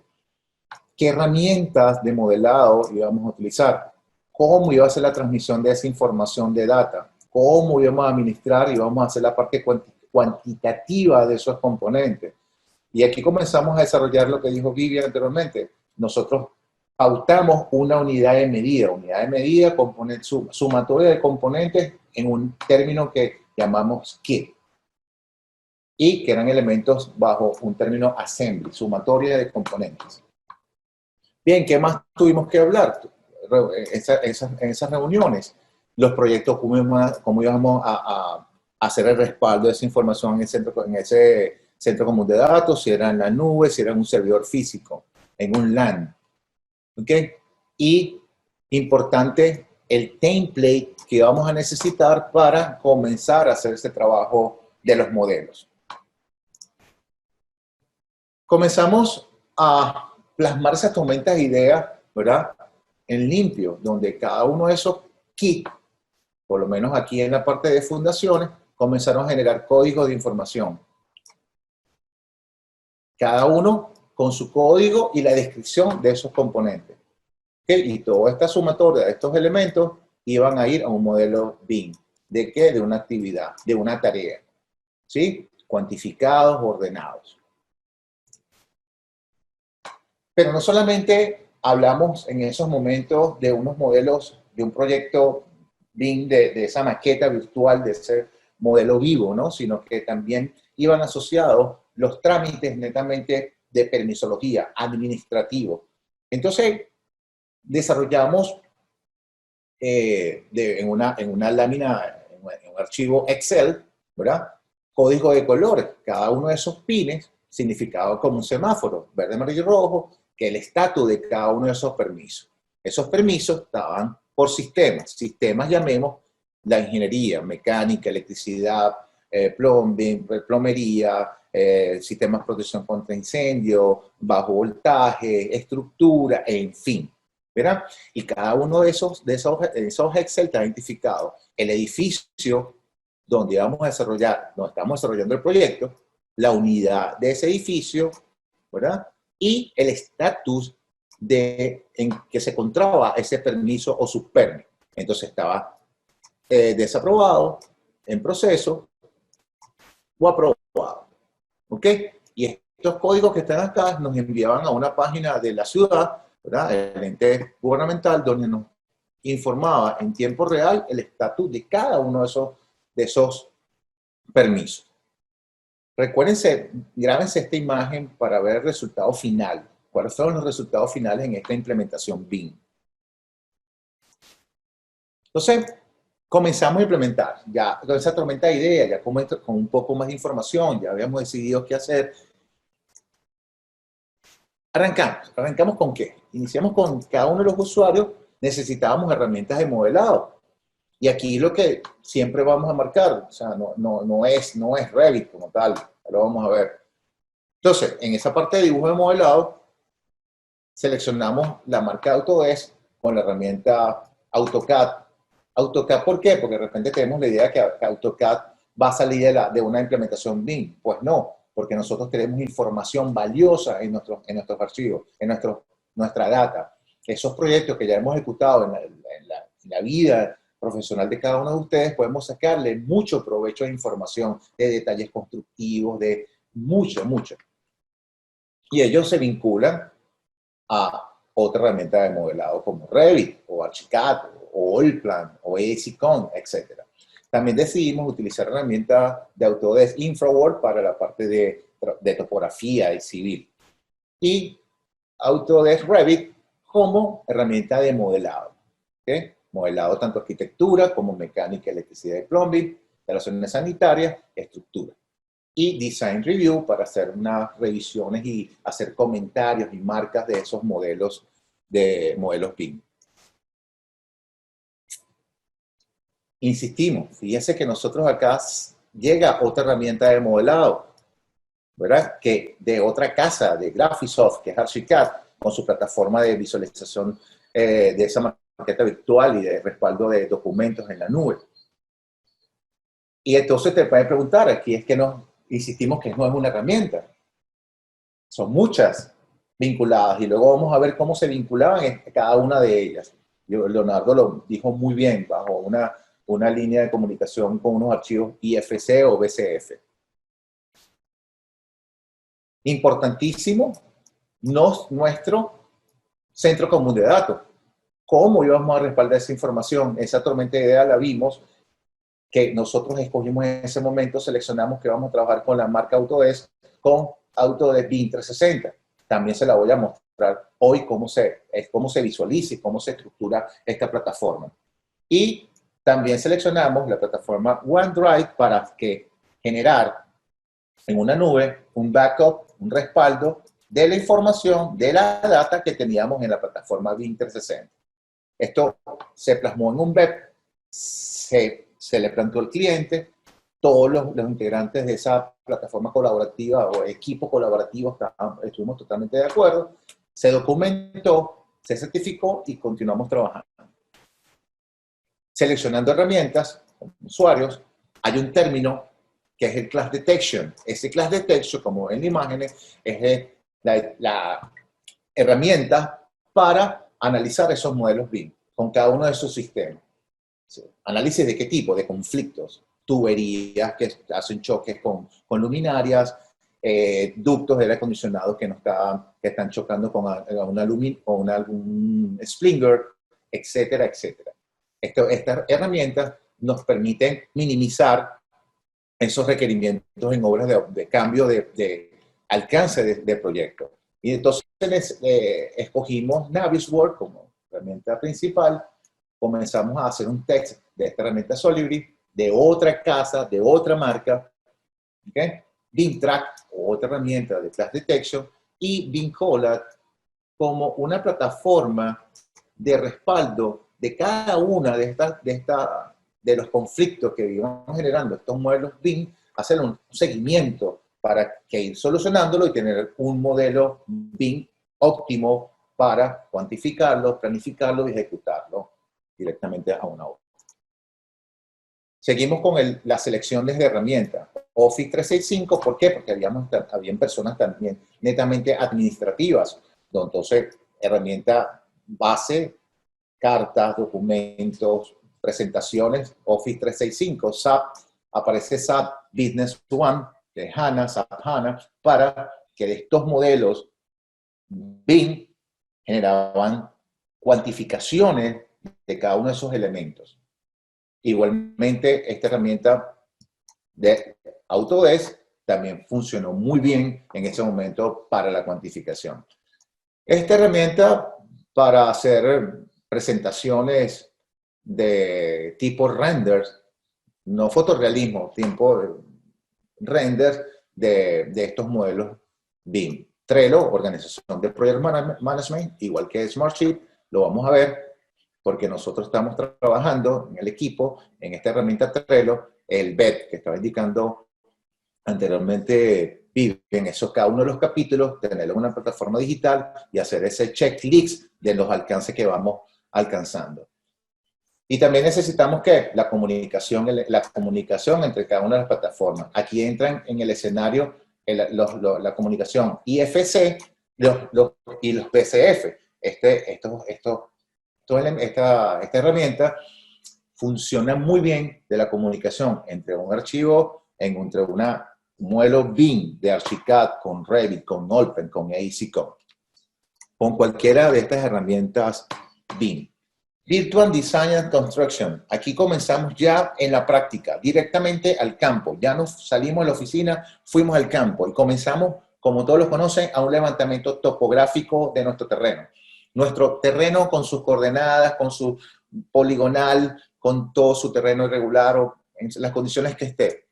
¿Qué herramientas de modelado íbamos a utilizar? ¿Cómo iba a ser la transmisión de esa información de data? ¿Cómo íbamos a administrar y íbamos a hacer la parte cuantitativa de esos componentes? Y aquí comenzamos a desarrollar lo que dijo Vivian anteriormente. Nosotros pautamos una unidad de medida, sumatoria de componentes en un término que llamamos kit. Y que eran elementos bajo un término assembly, sumatoria de componentes. Bien, ¿qué más tuvimos que hablar en esas reuniones? Los proyectos, cómo íbamos a hacer el respaldo de esa información en ese centro común de datos, si era en la nube, si era en un servidor físico, en un LAN. ¿Ok? Y importante, el template que vamos a necesitar para comenzar a hacer este trabajo de los modelos. Comenzamos a plasmar esas tormentas de ideas, ¿verdad? En limpio, donde cada uno de esos kits, por lo menos aquí en la parte de fundaciones, comenzaron a generar códigos de información. Cada uno con su código y la descripción de esos componentes. ¿Okay? Y toda esta sumatoria de estos elementos iban a ir a un modelo BIM. ¿De qué? De una actividad, de una tarea. ¿Sí? Cuantificados, ordenados. Pero no solamente hablamos en esos momentos de unos modelos, de un proyecto BIM, de esa maqueta virtual, de ese modelo vivo, ¿no? Sino que también iban asociados los trámites netamente de permisología, administrativo. Entonces, desarrollamos en una lámina, en un archivo Excel, ¿verdad? Código de colores. Cada uno de esos pines significado como un semáforo, verde, amarillo y rojo, que el estatus de cada uno de esos permisos. Esos permisos estaban por sistemas. Sistemas llamemos la ingeniería, mecánica, electricidad, plumbing, plomería, sistemas de protección contra incendio, bajo voltaje, estructura, en fin. ¿Verdad? Y cada uno de esos Excel está identificado. El edificio donde vamos a desarrollar, donde estamos desarrollando el proyecto, la unidad de ese edificio, ¿verdad? Y el estatus en que se encontraba ese permiso o subpermiso. Entonces estaba desaprobado, en proceso o aprobado. ¿Ok? Y estos códigos que están acá nos enviaban a una página de la ciudad, ¿verdad? El ente gubernamental, donde nos informaba en tiempo real el estatus de cada uno de esos permisos. Recuérdense, grábense esta imagen para ver el resultado final. ¿Cuáles fueron los resultados finales en esta implementación BIM? Entonces, comenzamos a implementar. Ya con esa tormenta de ideas, ya con un poco más de información, ya habíamos decidido qué hacer. ¿Arrancamos con qué? Iniciamos con cada uno de los usuarios, necesitábamos herramientas de modelado. Y aquí lo que siempre vamos a marcar, o sea, no es Revit como tal, lo vamos a ver. Entonces, en esa parte de dibujo de modelado, seleccionamos la marca Autodesk con la herramienta AutoCAD. AutoCAD, ¿por qué? Porque de repente tenemos la idea que AutoCAD va a salir de una implementación BIM. Pues no, porque nosotros tenemos información valiosa en nuestros archivos, en nuestra data. Esos proyectos que ya hemos ejecutado en la vida profesional de cada uno de ustedes, podemos sacarle mucho provecho de información, de detalles constructivos, de mucho. Y ellos se vinculan a otra herramienta de modelado como Revit, o Archicad, o Allplan, o EasyCon, etc. También decidimos utilizar herramientas de Autodesk Infraworld para la parte de topografía y civil. Y Autodesk Revit como herramienta de modelado. ¿Okay? Modelado tanto arquitectura como mecánica, electricidad y plumbing, instalaciones sanitarias, estructura. Y Design Review para hacer unas revisiones y hacer comentarios y marcas de esos modelos BIM. Insistimos, fíjense que nosotros acá llega otra herramienta de modelado, ¿verdad? Que de otra casa, de Graphisoft, que es Archicad, con su plataforma de visualización de esa maqueta virtual y de respaldo de documentos en la nube. Y entonces te pueden preguntar, aquí es que insistimos que no es una herramienta. Son muchas vinculadas y luego vamos a ver cómo se vinculaban en cada una de ellas. Leonardo lo dijo muy bien, bajo una línea de comunicación con unos archivos IFC o BCF. Importantísimo, nuestro centro común de datos. ¿Cómo íbamos a respaldar esa información? Esa tormenta de ideas la vimos, que nosotros escogimos en ese momento, seleccionamos que vamos a trabajar con la marca Autodesk, con Autodesk BIM 360. También se la voy a mostrar hoy cómo se visualiza y cómo se estructura esta plataforma. Y también seleccionamos la plataforma OneDrive para generar en una nube un backup, un respaldo de la información, de la data que teníamos en la plataforma BIM 360. Esto se plasmó en un web, se le planteó al cliente, todos los integrantes de esa plataforma colaborativa o equipo colaborativo estuvimos totalmente de acuerdo, se documentó, se certificó y continuamos trabajando. Seleccionando herramientas, usuarios, hay un término que es el Class Detection. Ese Class Detection, como ven en imágenes, es la herramienta para analizar esos modelos BIM con cada uno de sus sistemas. ¿Sí? Análisis de qué tipo, de conflictos, tuberías que hacen choques con luminarias, ductos de aire acondicionado que están chocando con algún sprinkler, etcétera, etcétera. Estas herramientas nos permiten minimizar esos requerimientos en obras de cambio de alcance de proyecto. Y entonces escogimos Navisworks como herramienta principal. Comenzamos a hacer un test de esta herramienta Solibri, de otra casa, de otra marca, ¿okay? BIMTrack, otra herramienta de Class Detection, y BIMCollat como una plataforma de respaldo de cada una de los conflictos que vivimos generando estos modelos BIM, hacer un seguimiento para ir solucionándolo y tener un modelo BIM óptimo para cuantificarlo, planificarlo y ejecutarlo directamente a una obra. Seguimos con las selecciones de herramientas. Office 365, ¿por qué? Porque habían personas también netamente administrativas. Entonces, herramienta base, cartas, documentos, presentaciones, Office 365, SAP, aparece SAP Business One, de HANA, SAP HANA, para que de estos modelos BIM generaban cuantificaciones de cada uno de esos elementos. Igualmente, esta herramienta de Autodesk también funcionó muy bien en ese momento para la cuantificación. Esta herramienta para hacer presentaciones de tipo renders, no fotorrealismo, tipo renders de estos modelos BIM. Trello, organización de Project Management, igual que Smartsheet, lo vamos a ver. porque nosotros estamos trabajando en el equipo, en esta herramienta Trello, el BED, que estaba indicando anteriormente Vivian, eso cada uno de los capítulos, tenerlo en una plataforma digital y hacer ese checklist de los alcances que vamos alcanzando. Y también necesitamos que la comunicación entre cada una de las plataformas. Aquí entran en el escenario la comunicación IFC y los PCF. Esta herramienta funciona muy bien de la comunicación entre un archivo, entre un modelo BIM de Archicad con Revit, con Open, con AEC-Com, con cualquiera de estas herramientas BIM. Virtual Design and Construction. Aquí comenzamos ya en la práctica, directamente al campo. Ya nos salimos de la oficina, fuimos al campo y comenzamos, como todos los conocen, a un levantamiento topográfico de nuestro terreno. Nuestro terreno con sus coordenadas, con su poligonal, con todo su terreno irregular o en las condiciones que esté.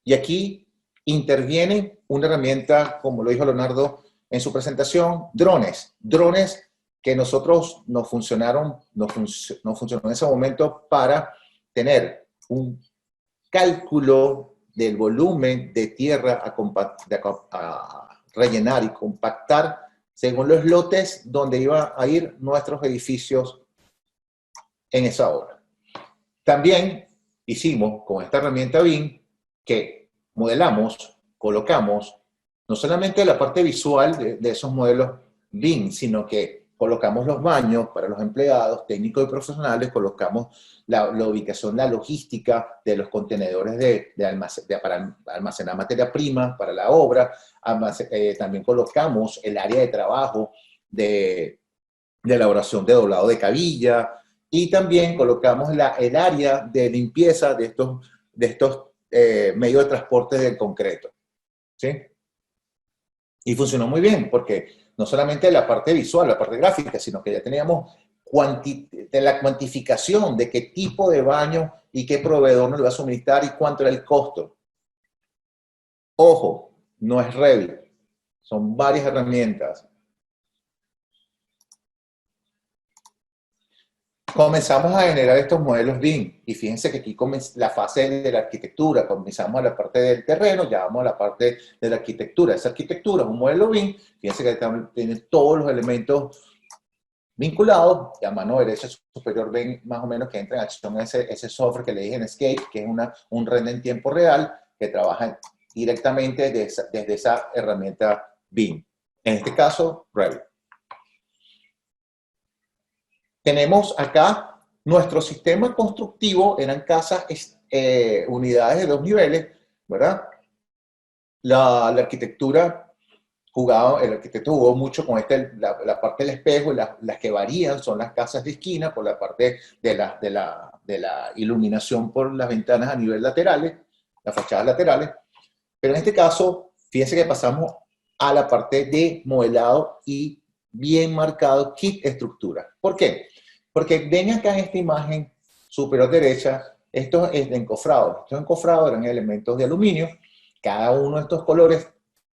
Y aquí interviene una herramienta, como lo dijo Leonardo en su presentación, drones. Drones que nosotros nos funcionó en ese momento para tener un cálculo del volumen de tierra a rellenar y compactar según los lotes donde iban a ir nuestros edificios en esa obra. También hicimos con esta herramienta BIM que modelamos, colocamos, no solamente la parte visual de esos modelos BIM, sino que colocamos los baños para los empleados, técnicos y profesionales, colocamos la ubicación, la logística de los contenedores para almacenar materia prima para la obra, también colocamos el área de trabajo de elaboración de doblado de cabilla, y también colocamos el área de limpieza de estos medios de transporte del concreto. ¿Sí? Y funcionó muy bien, porque no solamente la parte visual, la parte gráfica, sino que ya teníamos la cuantificación de qué tipo de baño y qué proveedor nos lo va a suministrar y cuánto era el costo. Ojo, no es Revit, son varias herramientas. Comenzamos a generar estos modelos BIM, y fíjense que aquí la fase de la arquitectura, comenzamos a la parte del terreno, ya vamos a la parte de la arquitectura. Esa arquitectura es un modelo BIM, fíjense que tiene todos los elementos vinculados, y a mano derecha superior ven más o menos que entra en acción ese software que le dije en Escape, que es un render en tiempo real, que trabaja directamente desde esa herramienta BIM. En este caso, Revit. Tenemos acá nuestro sistema constructivo, eran casas, unidades de 2 niveles, ¿verdad? La arquitectura el arquitecto jugó mucho con la parte del espejo, las que varían son las casas de esquina, por la parte de la iluminación por las ventanas a nivel laterales, las fachadas laterales. Pero en este caso, fíjense que pasamos a la parte de modelado y bien marcado kit estructura. ¿Por qué? Porque ven acá en esta imagen superior derecha, esto es de encofrado. Estos encofrados eran elementos de aluminio. Cada uno de estos colores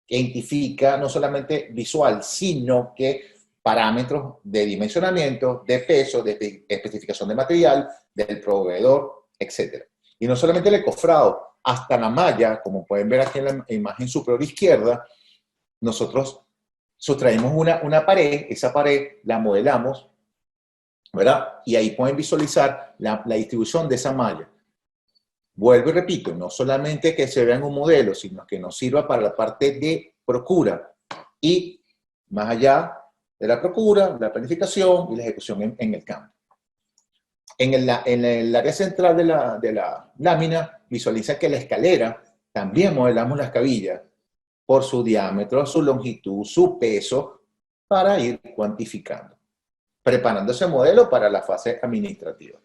identifica no solamente visual, sino que parámetros de dimensionamiento, de peso, de especificación de material, del proveedor, etc. Y no solamente el encofrado, hasta la malla, como pueden ver aquí en la imagen superior izquierda, nosotros sustraemos una pared, esa pared la modelamos, ¿verdad? Y ahí pueden visualizar la distribución de esa malla. Vuelvo y repito, no solamente que se vea en un modelo, sino que nos sirva para la parte de procura y más allá de la procura, la planificación y la ejecución en el campo. En el área central de la lámina, visualiza que la escalera también modelamos las cabillas por su diámetro, su longitud, su peso, para ir cuantificando, preparando ese modelo para la fase administrativa.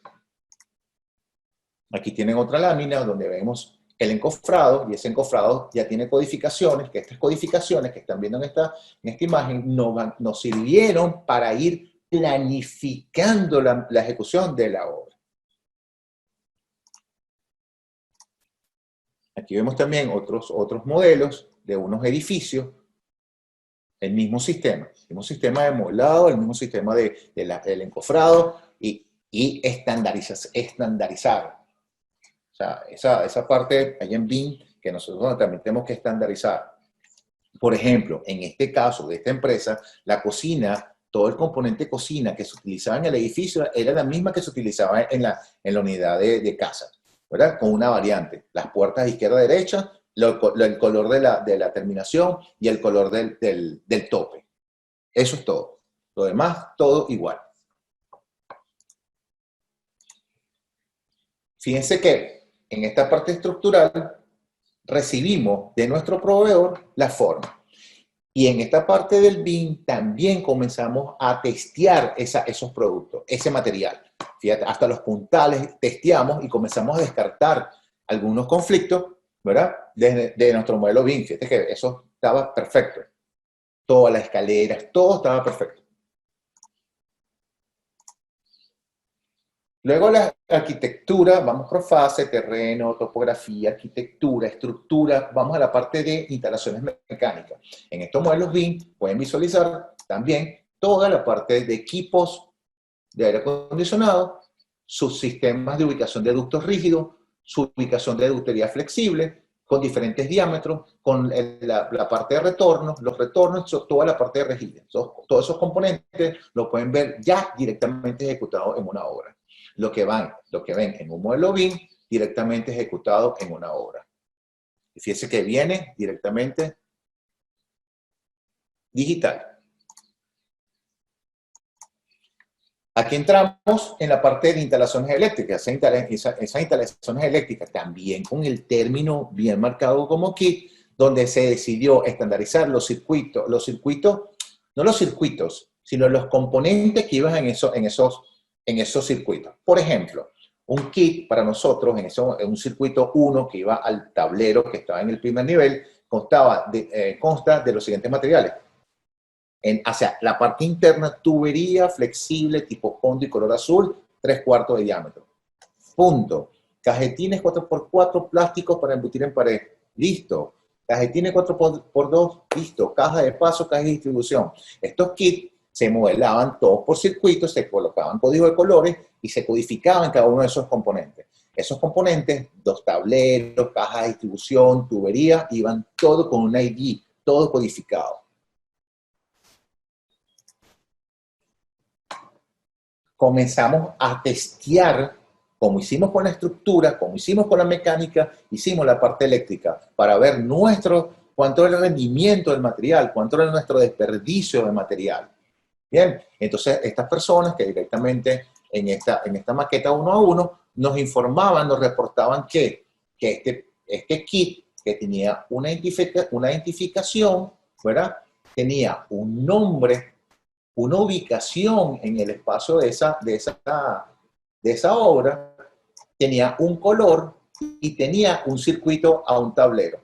Aquí tienen otra lámina donde vemos el encofrado, y ese encofrado ya tiene codificaciones, que estas codificaciones que están viendo en esta imagen nos sirvieron para ir planificando la ejecución de la obra. Aquí vemos también otros modelos de unos edificios, el mismo sistema de modelado, el mismo sistema del encofrado, y y estandarizar. O sea, esa parte ahí en BIM que nosotros también tenemos que estandarizar. Por ejemplo, en este caso de esta empresa, la cocina, todo el componente cocina que se utilizaba en el edificio era la misma que se utilizaba en la unidad de casa, ¿verdad? Con una variante. Las puertas izquierda-derecha, el color de la terminación y el color del tope. Eso es todo. Lo demás, todo igual. Fíjense que en esta parte estructural recibimos de nuestro proveedor la forma. Y en esta parte del BIM también comenzamos a testear esos productos, ese material. Fíjate, hasta los puntales testeamos y comenzamos a descartar algunos conflictos, ¿verdad? De nuestro modelo BIM. Fíjate que eso estaba perfecto. Todas las escaleras, todo estaba perfecto. Luego la arquitectura, vamos por fase, terreno, topografía, arquitectura, estructura, vamos a la parte de instalaciones mecánicas. En estos modelos BIM pueden visualizar también toda la parte de equipos de aire acondicionado, sus sistemas de ubicación de ductos rígidos, su ubicación de ductería flexible, con diferentes diámetros, con la parte de retornos, los retornos, toda la parte de rejillas. Todos esos componentes los pueden ver ya directamente ejecutados en una obra. Lo que ven en un modelo BIM directamente ejecutado en una obra. Y fíjense que viene directamente digital. Aquí entramos en la parte de instalaciones eléctricas. Esas instalaciones eléctricas también con el término bien marcado como kit, donde se decidió estandarizar los circuitos, no los circuitos, sino los componentes que iban en esos circuitos. Por ejemplo, un kit para nosotros, en un circuito 1 que iba al tablero que estaba en el primer nivel, consta de los siguientes materiales. Hacia la parte interna, tubería flexible tipo fondo y color azul, 3/4 de diámetro. Punto. Cajetines 4x4 plásticos para embutir en pared. Listo. Cajetines 4x2, listo. Caja de paso, caja de distribución. Estos kits se modelaban todos por circuitos, se colocaban códigos de colores y se codificaban cada uno de esos componentes. Esos componentes, dos tableros, caja de distribución, tubería, iban todo con un ID, todo codificado. Comenzamos a testear, como hicimos con la estructura, como hicimos con la mecánica, hicimos la parte eléctrica, para ver cuánto era el rendimiento del material, cuánto era nuestro desperdicio de material. Bien, entonces estas personas que directamente en esta maqueta 1 a 1 nos informaban, nos reportaban que este kit que tenía una identificación, ¿verdad? Tenía un nombre, una ubicación en el espacio de esa obra, tenía un color y tenía un circuito a un tablero.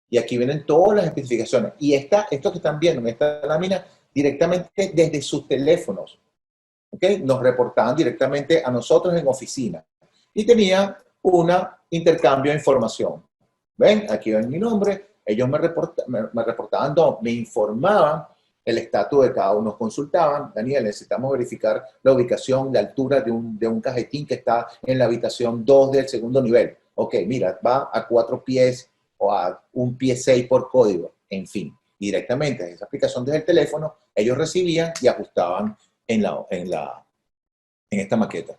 Y aquí vienen todas las especificaciones. Y esto que están viendo en esta lámina, directamente desde sus teléfonos. ¿Okay? Nos reportaban directamente a nosotros en oficina. Y tenía un intercambio de información. ¿Ven? Aquí ven mi nombre. Ellos me reportaban, me informaban el estatus de cada uno. Consultaban, Daniel, necesitamos verificar la ubicación, la altura de un cajetín que está en la habitación 2 del segundo nivel. Ok, mira, va a 4 pies o a 1 pie 6 por código. En fin, directamente desde esa aplicación desde el teléfono, ellos recibían y ajustaban en esta maqueta.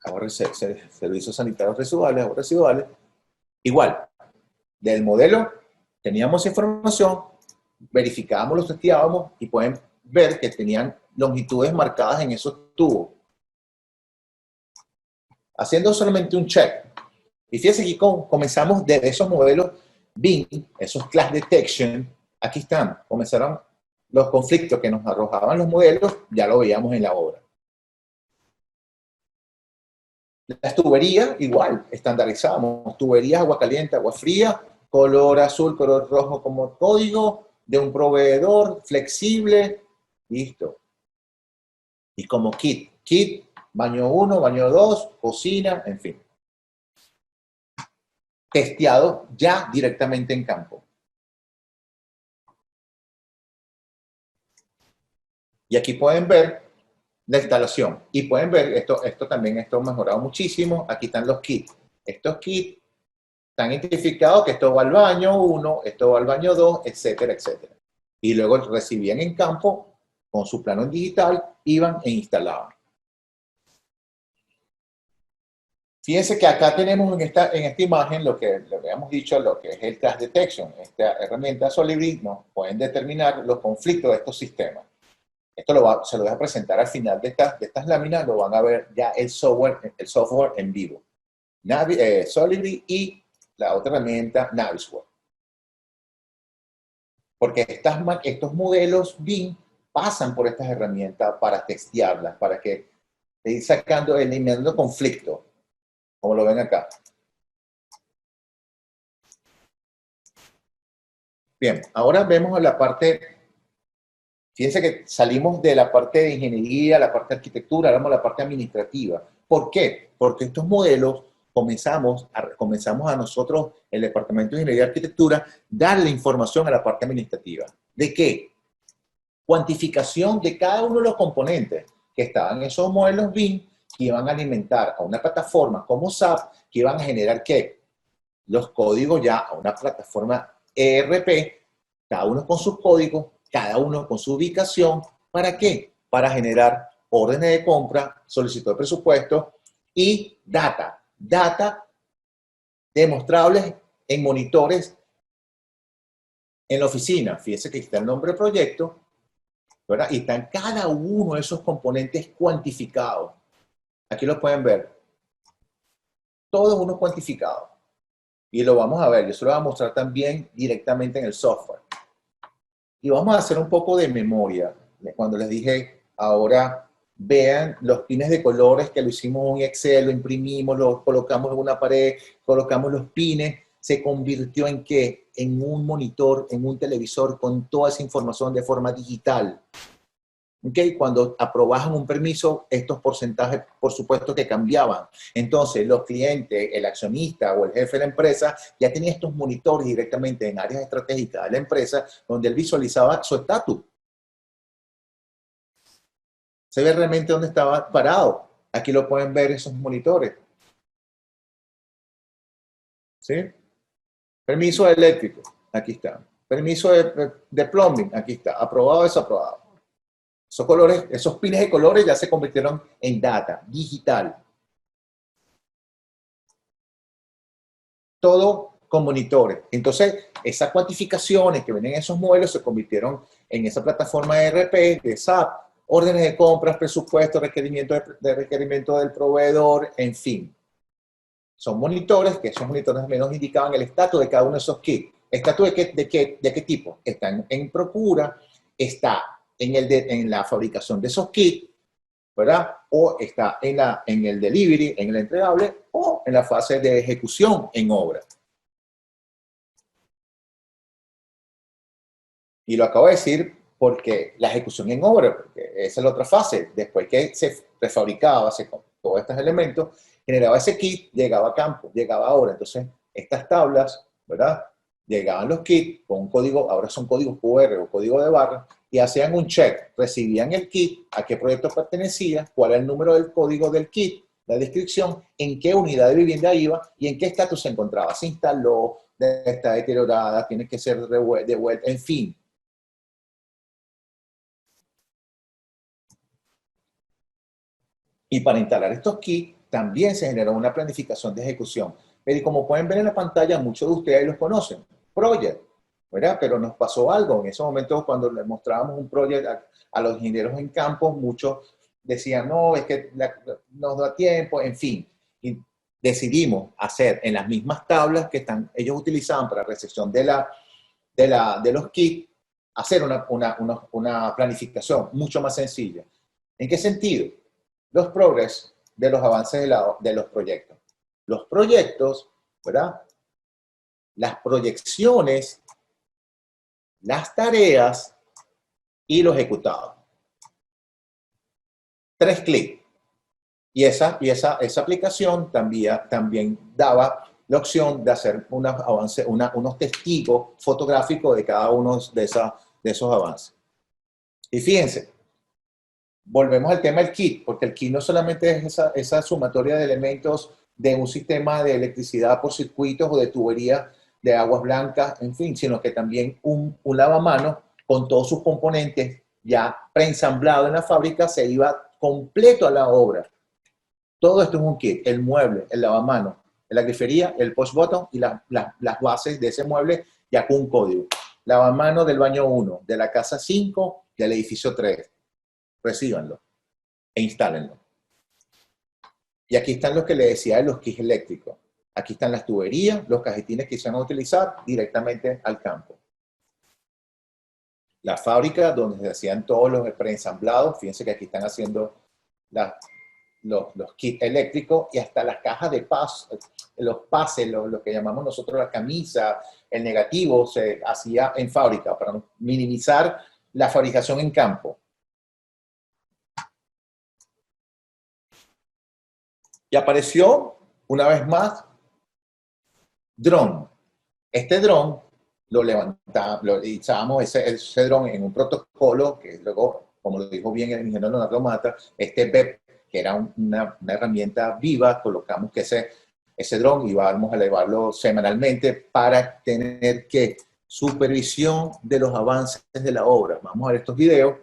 Ahora servicios sanitarios residuales. Igual, del modelo teníamos información, verificábamos, los testeábamos y pueden ver que tenían longitudes marcadas en esos tubos. Haciendo solamente un check. Y fíjense que comenzamos de esos modelos BIM, esos class detection, aquí están, comenzaron los conflictos que nos arrojaban los modelos, ya lo veíamos en la obra. Las tuberías, igual, estandarizamos, tuberías, agua caliente, agua fría, color azul, color rojo como código de un proveedor flexible, listo. Y como kit, baño 1, baño 2, cocina, en fin. Testeado ya directamente en campo. Y aquí pueden ver la instalación. Y pueden ver, esto ha mejorado muchísimo. Aquí están los kits. Estos kits están identificados que esto va al baño 1, esto va al baño 2, etcétera, etcétera. Y luego recibían en campo, con su plano en digital, iban e instalaban. Fíjense que acá tenemos en esta imagen lo que le habíamos dicho, lo que es el Crash Detection. Esta herramienta Solibri nos pueden determinar los conflictos de estos sistemas. Esto se lo voy a presentar al final de estas láminas, lo van a ver ya el software en vivo. Solibri y la otra herramienta, Navisworks. Porque estos modelos BIM pasan por estas herramientas para testearlas, para que ir eliminando conflictos, como lo ven acá. Bien, ahora vemos la parte, fíjense que salimos de la parte de ingeniería, la parte de arquitectura, ahora vamos a la parte administrativa. ¿Por qué? Porque estos modelos comenzamos a nosotros, el Departamento de Ingeniería y Arquitectura, darle información a la parte administrativa. ¿De qué? Cuantificación de cada uno de los componentes que estaban en esos modelos BIM, que iban a alimentar a una plataforma como SAP, que iban a generar ¿qué? Los códigos ya a una plataforma ERP, cada uno con sus códigos, cada uno con su ubicación. ¿Para qué? Para generar órdenes de compra, solicitud de presupuesto y data demostrables en monitores en la oficina. Fíjense que está el nombre del proyecto, ¿verdad? Y están cada uno de esos componentes cuantificados. Aquí lo pueden ver. Todos unos cuantificados. Y lo vamos a ver. Yo se lo voy a mostrar también directamente en el software. Y vamos a hacer un poco de memoria. Cuando les dije, ahora vean los pines de colores que lo hicimos en Excel, lo imprimimos, lo colocamos en una pared, colocamos los pines, se convirtió en ¿qué? En un monitor, en un televisor con toda esa información de forma digital. ¿Okay? Cuando aprobaban un permiso, estos porcentajes, por supuesto, que cambiaban. Entonces, los clientes, el accionista o el jefe de la empresa ya tenía estos monitores directamente en áreas estratégicas de la empresa donde él visualizaba su estatus. Se ve realmente dónde estaba parado. Aquí lo pueden ver esos monitores. ¿Sí? Permiso eléctrico, aquí está. Permiso de plumbing, aquí está. Aprobado o desaprobado. Esos colores, esos pines de colores ya se convirtieron en data digital. Todo con monitores. Entonces, esas cuantificaciones que vienen en esos modelos se convirtieron en esa plataforma de ERP, de SAP, órdenes de compras, presupuestos, requerimientos del proveedor, en fin. Son monitores, que esos monitores menos indicaban el estatus de cada uno de esos kits. ¿Estatus de qué tipo? Está en procura, está en la fabricación de esos kits, ¿verdad? O está en el delivery, en el entregable, o en la fase de ejecución en obra. Y lo acabo de decir porque la ejecución en obra, porque esa es la otra fase. Después que se prefabricaba, todos estos elementos, generaba ese kit, llegaba a campo, llegaba a obra. Entonces, estas tablas, ¿verdad? Llegaban los kits con un código, ahora son códigos QR o código de barra, y hacían un check, recibían el kit, a qué proyecto pertenecía, cuál era el número del código del kit, la descripción, en qué unidad de vivienda iba y en qué estatus se encontraba. Se instaló, está deteriorada, tiene que ser devuelta, en fin. Y para instalar estos kits también se generó una planificación de ejecución. Pero como pueden ver en la pantalla, muchos de ustedes los conocen. Project, ¿verdad? Pero nos pasó algo. En ese momento, cuando le mostrábamos un project a los ingenieros en campo, muchos decían, no, es que no da tiempo, en fin. Y decidimos hacer en las mismas tablas que ellos utilizaban para recepción de los kits, hacer una planificación mucho más sencilla. ¿En qué sentido? Los progress de los avances de los proyectos. Los proyectos, ¿verdad? Las proyecciones, las tareas y los ejecutados. 3 clics. Y esa aplicación también daba la opción de hacer unos testigos fotográficos de cada uno de esos avances. Y fíjense, volvemos al tema del kit, porque el kit no solamente es esa sumatoria de elementos de un sistema de electricidad por circuitos o de tuberías de aguas blancas, en fin, sino que también un lavamanos con todos sus componentes ya preensamblado en la fábrica se iba completo a la obra. Todo esto es un kit, el mueble, el lavamanos, la grifería, el push button y las bases de ese mueble ya con un código. Lavamanos del baño 1, de la casa 5, del edificio 3. Recíbanlo e instálenlo. Y aquí están los que le decía de los kits eléctricos. Aquí están las tuberías, los cajetines que se van a utilizar directamente al campo. La fábrica donde se hacían todos los preensamblados, fíjense que aquí están haciendo los kits eléctricos y hasta las cajas de paso, los pases, lo que llamamos nosotros la camisa, el negativo, se hacía en fábrica para minimizar la fabricación en campo. Y apareció, una vez más, dron. Este dron lo levantamos, lo utilizábamos ese dron en un protocolo que luego, como lo dijo bien el ingeniero Leonardo Mata, este BEP, que era una herramienta viva, colocamos que ese dron íbamos a elevarlo semanalmente para tener que supervisión de los avances de la obra. Vamos a ver estos videos.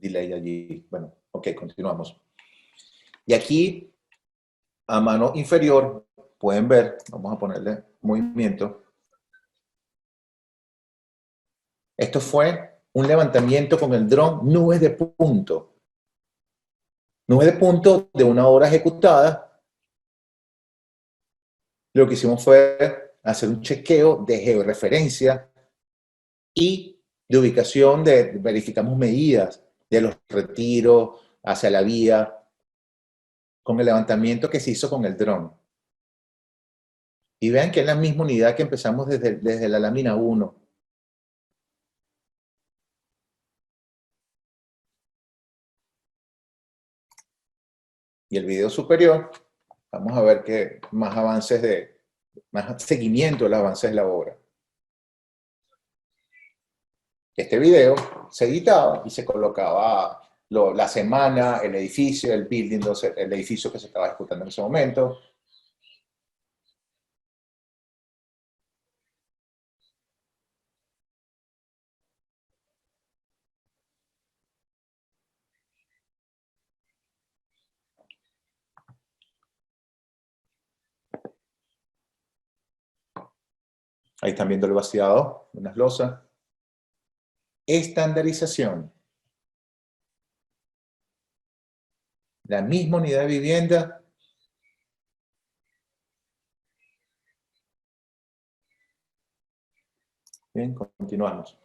Delay allí. Bueno, ok, continuamos. Y aquí, a mano inferior, pueden ver, vamos a ponerle movimiento. Esto fue un levantamiento con el dron nubes de punto. Nubes de punto de una obra ejecutada. Lo que hicimos fue hacer un chequeo de georreferencia y de ubicación, verificamos medidas de los retiros hacia la vía, con el levantamiento que se hizo con el dron. Y vean que es la misma unidad que empezamos desde la lámina 1. Y el video superior, vamos a ver que más avances más seguimiento de los avances de la obra. Este video se editaba y se colocaba la semana, el edificio, el building, el edificio que se estaba ejecutando en ese momento. Ahí están viendo el vaciado, unas losas. Estandarización. La misma unidad de vivienda. Bien, continuamos.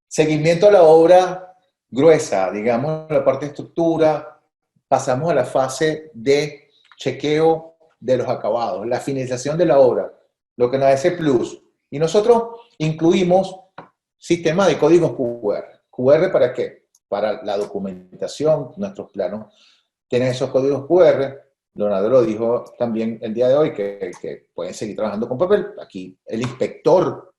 Seguimiento a la obra gruesa, digamos, la parte de estructura. Pasamos a la fase de chequeo de los acabados, la finalización de la obra, lo que nos hace plus. Y nosotros incluimos sistema de códigos QR. ¿QR para qué? Para la documentación, nuestros planos tienen esos códigos QR. Leonardo lo dijo también el día de hoy, que pueden seguir trabajando con papel. Aquí el inspector,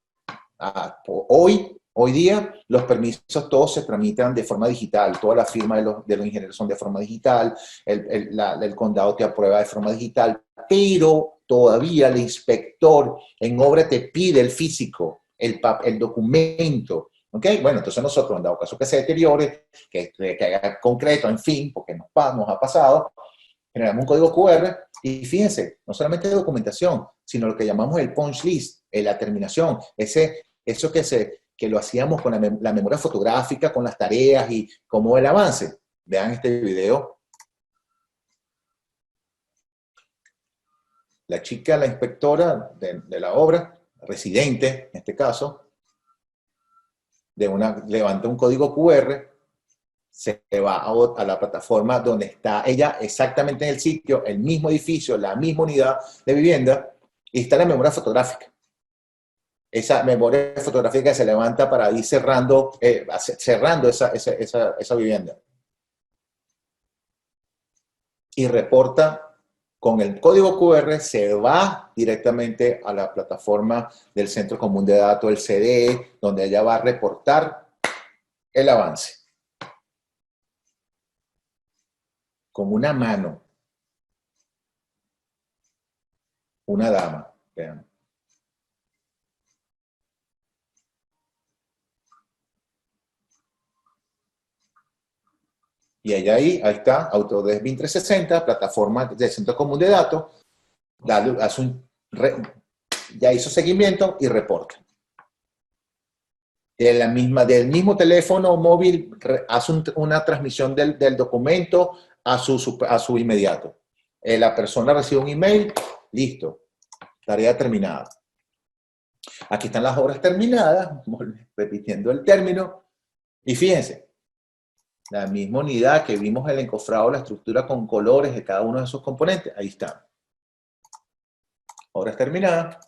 hoy día, los permisos todos se tramitan de forma digital. Toda la firma de los ingenieros son de forma digital. El condado te aprueba de forma digital. Pero todavía el inspector en obra te pide el físico, el documento. ¿Ok? Bueno, entonces nosotros, en dado caso que se deteriore, que haga concreto, en fin, porque nos ha pasado, generamos un código QR y fíjense, no solamente de documentación, sino lo que llamamos el punch list, la terminación, eso que lo hacíamos con la memoria fotográfica, con las tareas y cómo el avance. Vean este video. La chica, la inspectora de la obra, residente en este caso, levanta un código QR, se va a la plataforma donde está ella exactamente en el sitio, el mismo edificio, la misma unidad de vivienda, y está la memoria fotográfica. esa memoria fotográfica que se levanta para ir cerrando, cerrando esa vivienda. Y reporta con el código QR, se va directamente a la plataforma del Centro Común de Datos, el CDE, donde ella va a reportar el avance. Con una mano. Una dama, vean. Y ella ahí está, Autodesk BIM 360, plataforma del Centro Común de Datos, ya hizo seguimiento y reporta. Del mismo teléfono móvil, hace una transmisión del documento a su inmediato. La persona recibe un email, listo, tarea terminada. Aquí están las obras terminadas, repitiendo el término, y fíjense, la misma unidad que vimos el encofrado, la estructura con colores de cada uno de esos componentes, ahí está. Obras terminadas.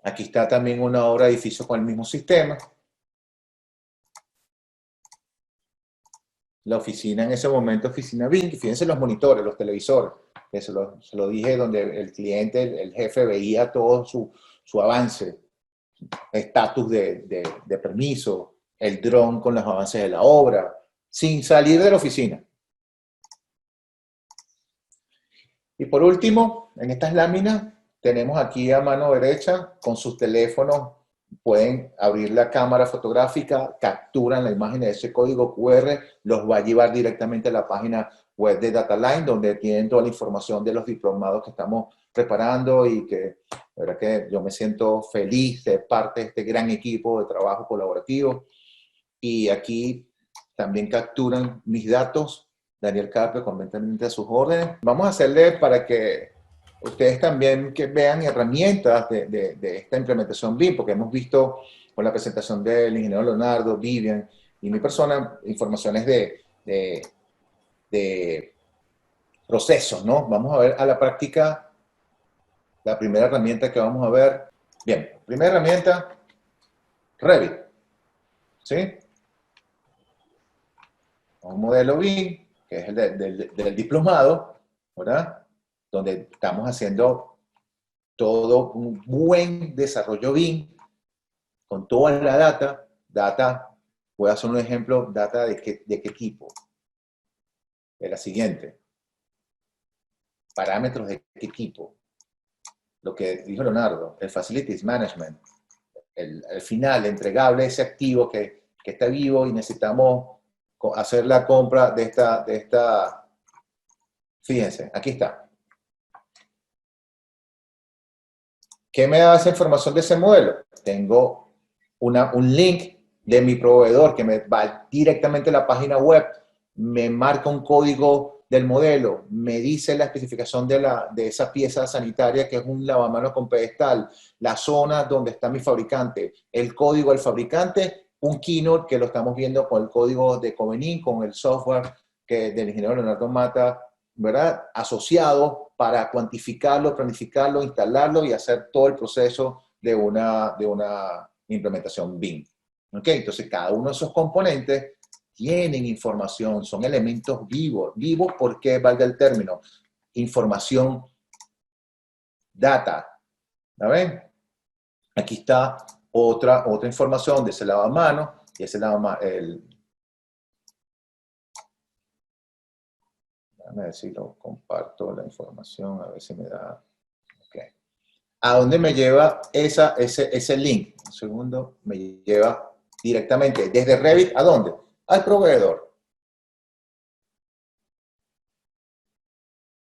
Aquí está también una obra de edificio con el mismo sistema. La oficina en ese momento, oficina BIM, fíjense los monitores, los televisores, que se lo dije, donde el cliente, el jefe veía todo su avance, estatus de permiso, el dron con los avances de la obra, sin salir de la oficina. Y por último, en estas láminas, tenemos aquí a mano derecha, con sus teléfonos, pueden abrir la cámara fotográfica, capturan la imagen de ese código QR, los va a llevar directamente a la página web de DataLine, donde tienen toda la información de los diplomados que estamos preparando y que, la verdad que yo me siento feliz de parte de este gran equipo de trabajo colaborativo. Y aquí también capturan mis datos, Daniel Carpio, completamente a sus órdenes. Vamos a hacerle para que ustedes también vean herramientas de esta implementación BIM, porque hemos visto con la presentación del ingeniero Leonardo, Vivian y mi persona, informaciones de procesos, ¿no? Vamos a ver a la práctica la primera herramienta que vamos a ver. Bien, primera herramienta, Revit, ¿sí? Un modelo BIM, que es el del diplomado, ¿verdad? Donde estamos haciendo todo un buen desarrollo BIM con toda la data, voy a hacer un ejemplo, data de qué tipo. De la siguiente. Parámetros de qué tipo. Lo que dijo Leonardo, el Facilities Management, el final, entregable, ese activo que está vivo y necesitamos hacer la compra de esta. Fíjense, aquí está. ¿Qué me da esa información de ese modelo? Tengo un link de mi proveedor que me va directamente a la página web, me marca un código del modelo, me dice la especificación de esa pieza sanitaria que es un lavamanos con pedestal, la zona donde está mi fabricante, el código del fabricante, un keynote que lo estamos viendo con el código de Covenin, con el software del ingeniero Leonardo Mata, ¿verdad? Asociado para cuantificarlo, planificarlo, instalarlo y hacer todo el proceso de una implementación BIM. ¿Ok? Entonces, cada uno de esos componentes tienen información, son elementos vivos. Vivos porque, valga el término, información, data. ¿La ven? Aquí está otra información de ese lavamanos, y ese lavamanos, déjame ver si lo comparto la información, a ver si me da. Okay. ¿A dónde me lleva ese link? Un segundo, me lleva directamente desde Revit, ¿a dónde? Al proveedor.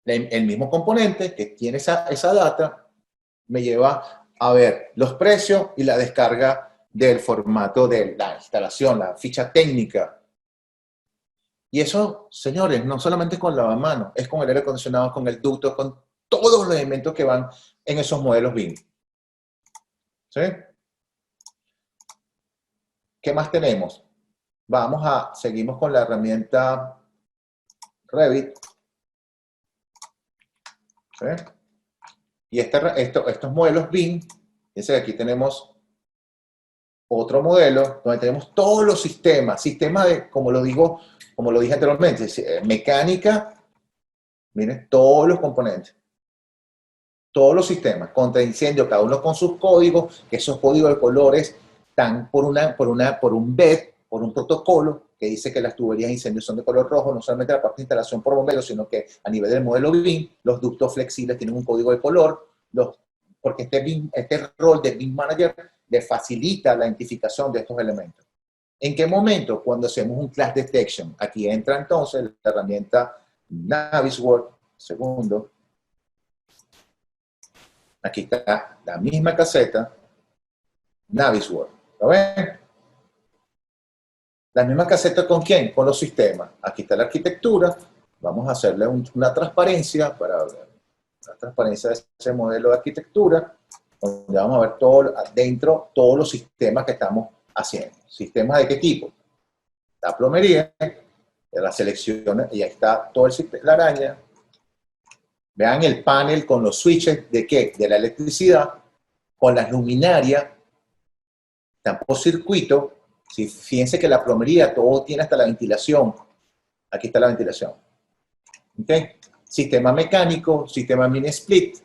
El mismo componente que tiene esa data me lleva a ver los precios y la descarga del formato de la instalación, la ficha técnica. Y eso, señores, no solamente con lavamanos, es con el aire acondicionado, con el ducto, con todos los elementos que van en esos modelos BIM. ¿Sí? ¿Qué más tenemos? Seguimos con la herramienta Revit. ¿Sí? Y estos modelos BIM Fíjense que aquí tenemos otro modelo donde tenemos todos los sistemas de, como lo dije anteriormente, mecánica, miren, todos los componentes, todos los sistemas, contra incendio, cada uno con sus códigos, que esos códigos de colores están por un BED, por un protocolo que dice que las tuberías de incendio son de color rojo, no solamente la parte de instalación por bomberos, sino que a nivel del modelo BIM, los ductos flexibles tienen un código de color, porque este rol de BIM Manager le facilita la identificación de estos elementos. ¿En qué momento? Cuando hacemos un class detection. Aquí entra entonces la herramienta Navisworks. Segundo. Aquí está la misma caseta, Navisworks. ¿Lo ven? La misma caseta ¿con quién? Con los sistemas. Aquí está la arquitectura. Vamos a hacerle una transparencia para ver la transparencia de ese modelo de arquitectura, donde vamos a ver dentro todos los sistemas que estamos haciendo. ¿Sistemas de qué tipo? La plomería, de las selecciones, y ahí está todo el sistema, la araña. Vean el panel con los switches de qué? De la electricidad, con las luminarias, están por circuito. Si, fíjense que la plomería todo tiene hasta la ventilación. Aquí está la ventilación. ¿Okay? Sistema mecánico, sistema mini split.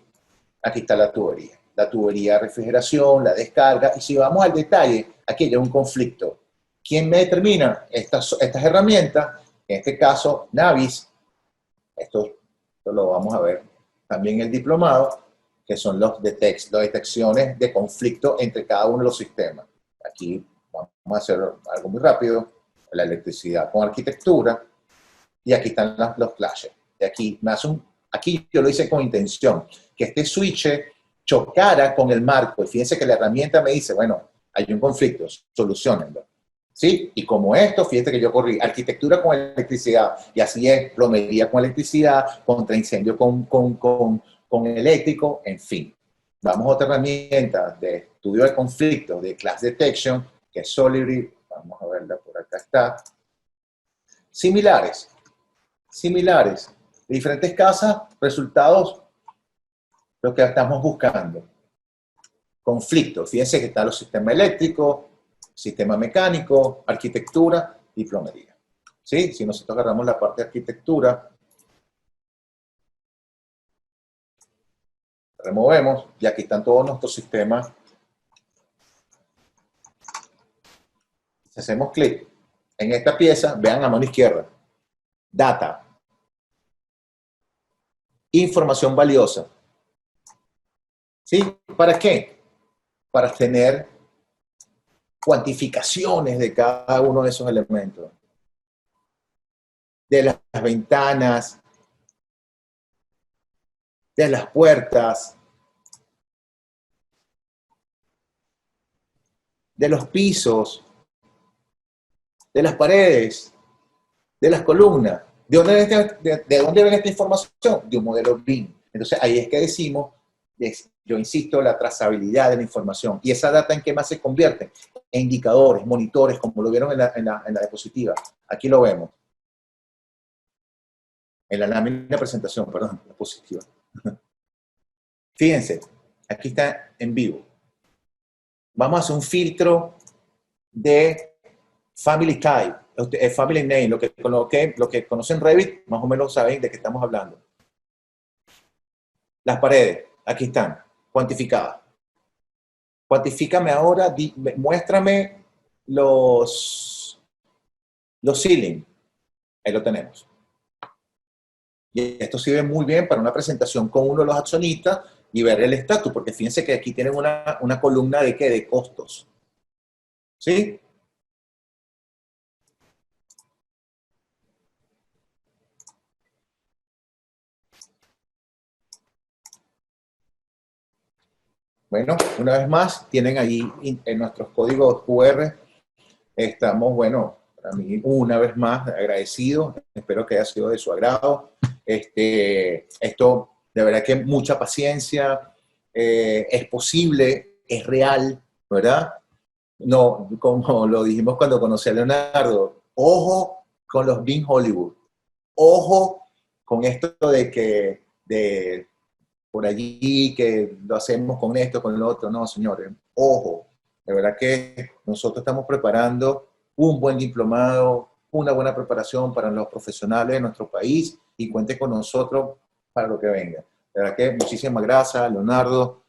Aquí está la tubería de refrigeración, la descarga. Y si vamos al detalle, aquí hay un conflicto. ¿Quién me determina estas herramientas? En este caso, Navis. Esto lo vamos a ver también en el diplomado, que son las detecciones de conflicto entre cada uno de los sistemas. Aquí vamos a hacer algo muy rápido. La electricidad con arquitectura. Y aquí están los clashes. Y aquí yo lo hice con intención, que este switch chocara con el marco. Y fíjense que la herramienta me dice, bueno, hay un conflicto, solucionenlo. ¿Sí? Y como esto, fíjense que yo corrí arquitectura con electricidad, y así es, plomería con electricidad, contra incendio con eléctrico, en fin. Vamos a otra herramienta de estudio de conflictos, de class detection, que es Solibri. Vamos a verla, por acá está. Similares. De diferentes casas, resultados, lo que estamos buscando. Conflictos. Fíjense que están los sistemas eléctricos, sistema mecánico, arquitectura y plomería. ¿Sí? Si nosotros agarramos la parte de arquitectura, removemos, y aquí están todos nuestros sistemas. Si hacemos clic en esta pieza, vean a mano izquierda, data, información valiosa. ¿Sí? ¿Para qué? Para tener cuantificaciones de cada uno de esos elementos. De las ventanas, de las puertas, de los pisos, de las paredes, de las columnas. ¿De dónde viene esta información? De un modelo BIM. Entonces ahí es que decimos, yo insisto, la trazabilidad de la información. ¿Y esa data en qué más se convierte? En indicadores, monitores, como lo vieron en la diapositiva. Aquí lo vemos. En la lámina de presentación, perdón, la diapositiva. Fíjense, aquí está en vivo. Vamos a hacer un filtro de Family Type, Family Name, lo que conocen Revit, más o menos saben de qué estamos hablando. Las paredes, aquí están, cuantificadas. Cuantifícame ahora, muéstrame los ceilings. Ahí lo tenemos. Y esto sirve muy bien para una presentación con uno de los accionistas y ver el estatus, porque fíjense que aquí tienen una columna de ¿qué? De costos. ¿Sí? Bueno, una vez más, tienen ahí en nuestros códigos QR. Estamos, bueno, para mí, una vez más, agradecido. Espero que haya sido de su agrado. Esto, de verdad que mucha paciencia. Es posible, es real, ¿verdad? No, como lo dijimos cuando conocí a Leonardo, ojo con los BIM Hollywood. Ojo con esto de por allí, que lo hacemos con esto, con lo otro. No, señores, ojo, de verdad que nosotros estamos preparando un buen diplomado, una buena preparación para los profesionales de nuestro país y cuente con nosotros para lo que venga. De verdad que muchísimas gracias, Leonardo.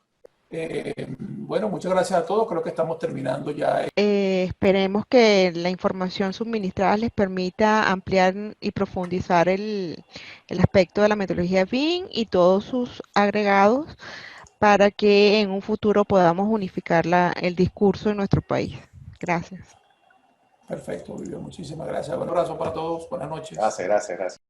Bueno, muchas gracias a todos. Creo que estamos terminando ya. Esperemos que la información suministrada les permita ampliar y profundizar el aspecto de la metodología BIM y todos sus agregados para que en un futuro podamos unificar el discurso en nuestro país. Gracias. Perfecto, Vivian. Muchísimas gracias. Un abrazo para todos. Buenas noches. Gracias.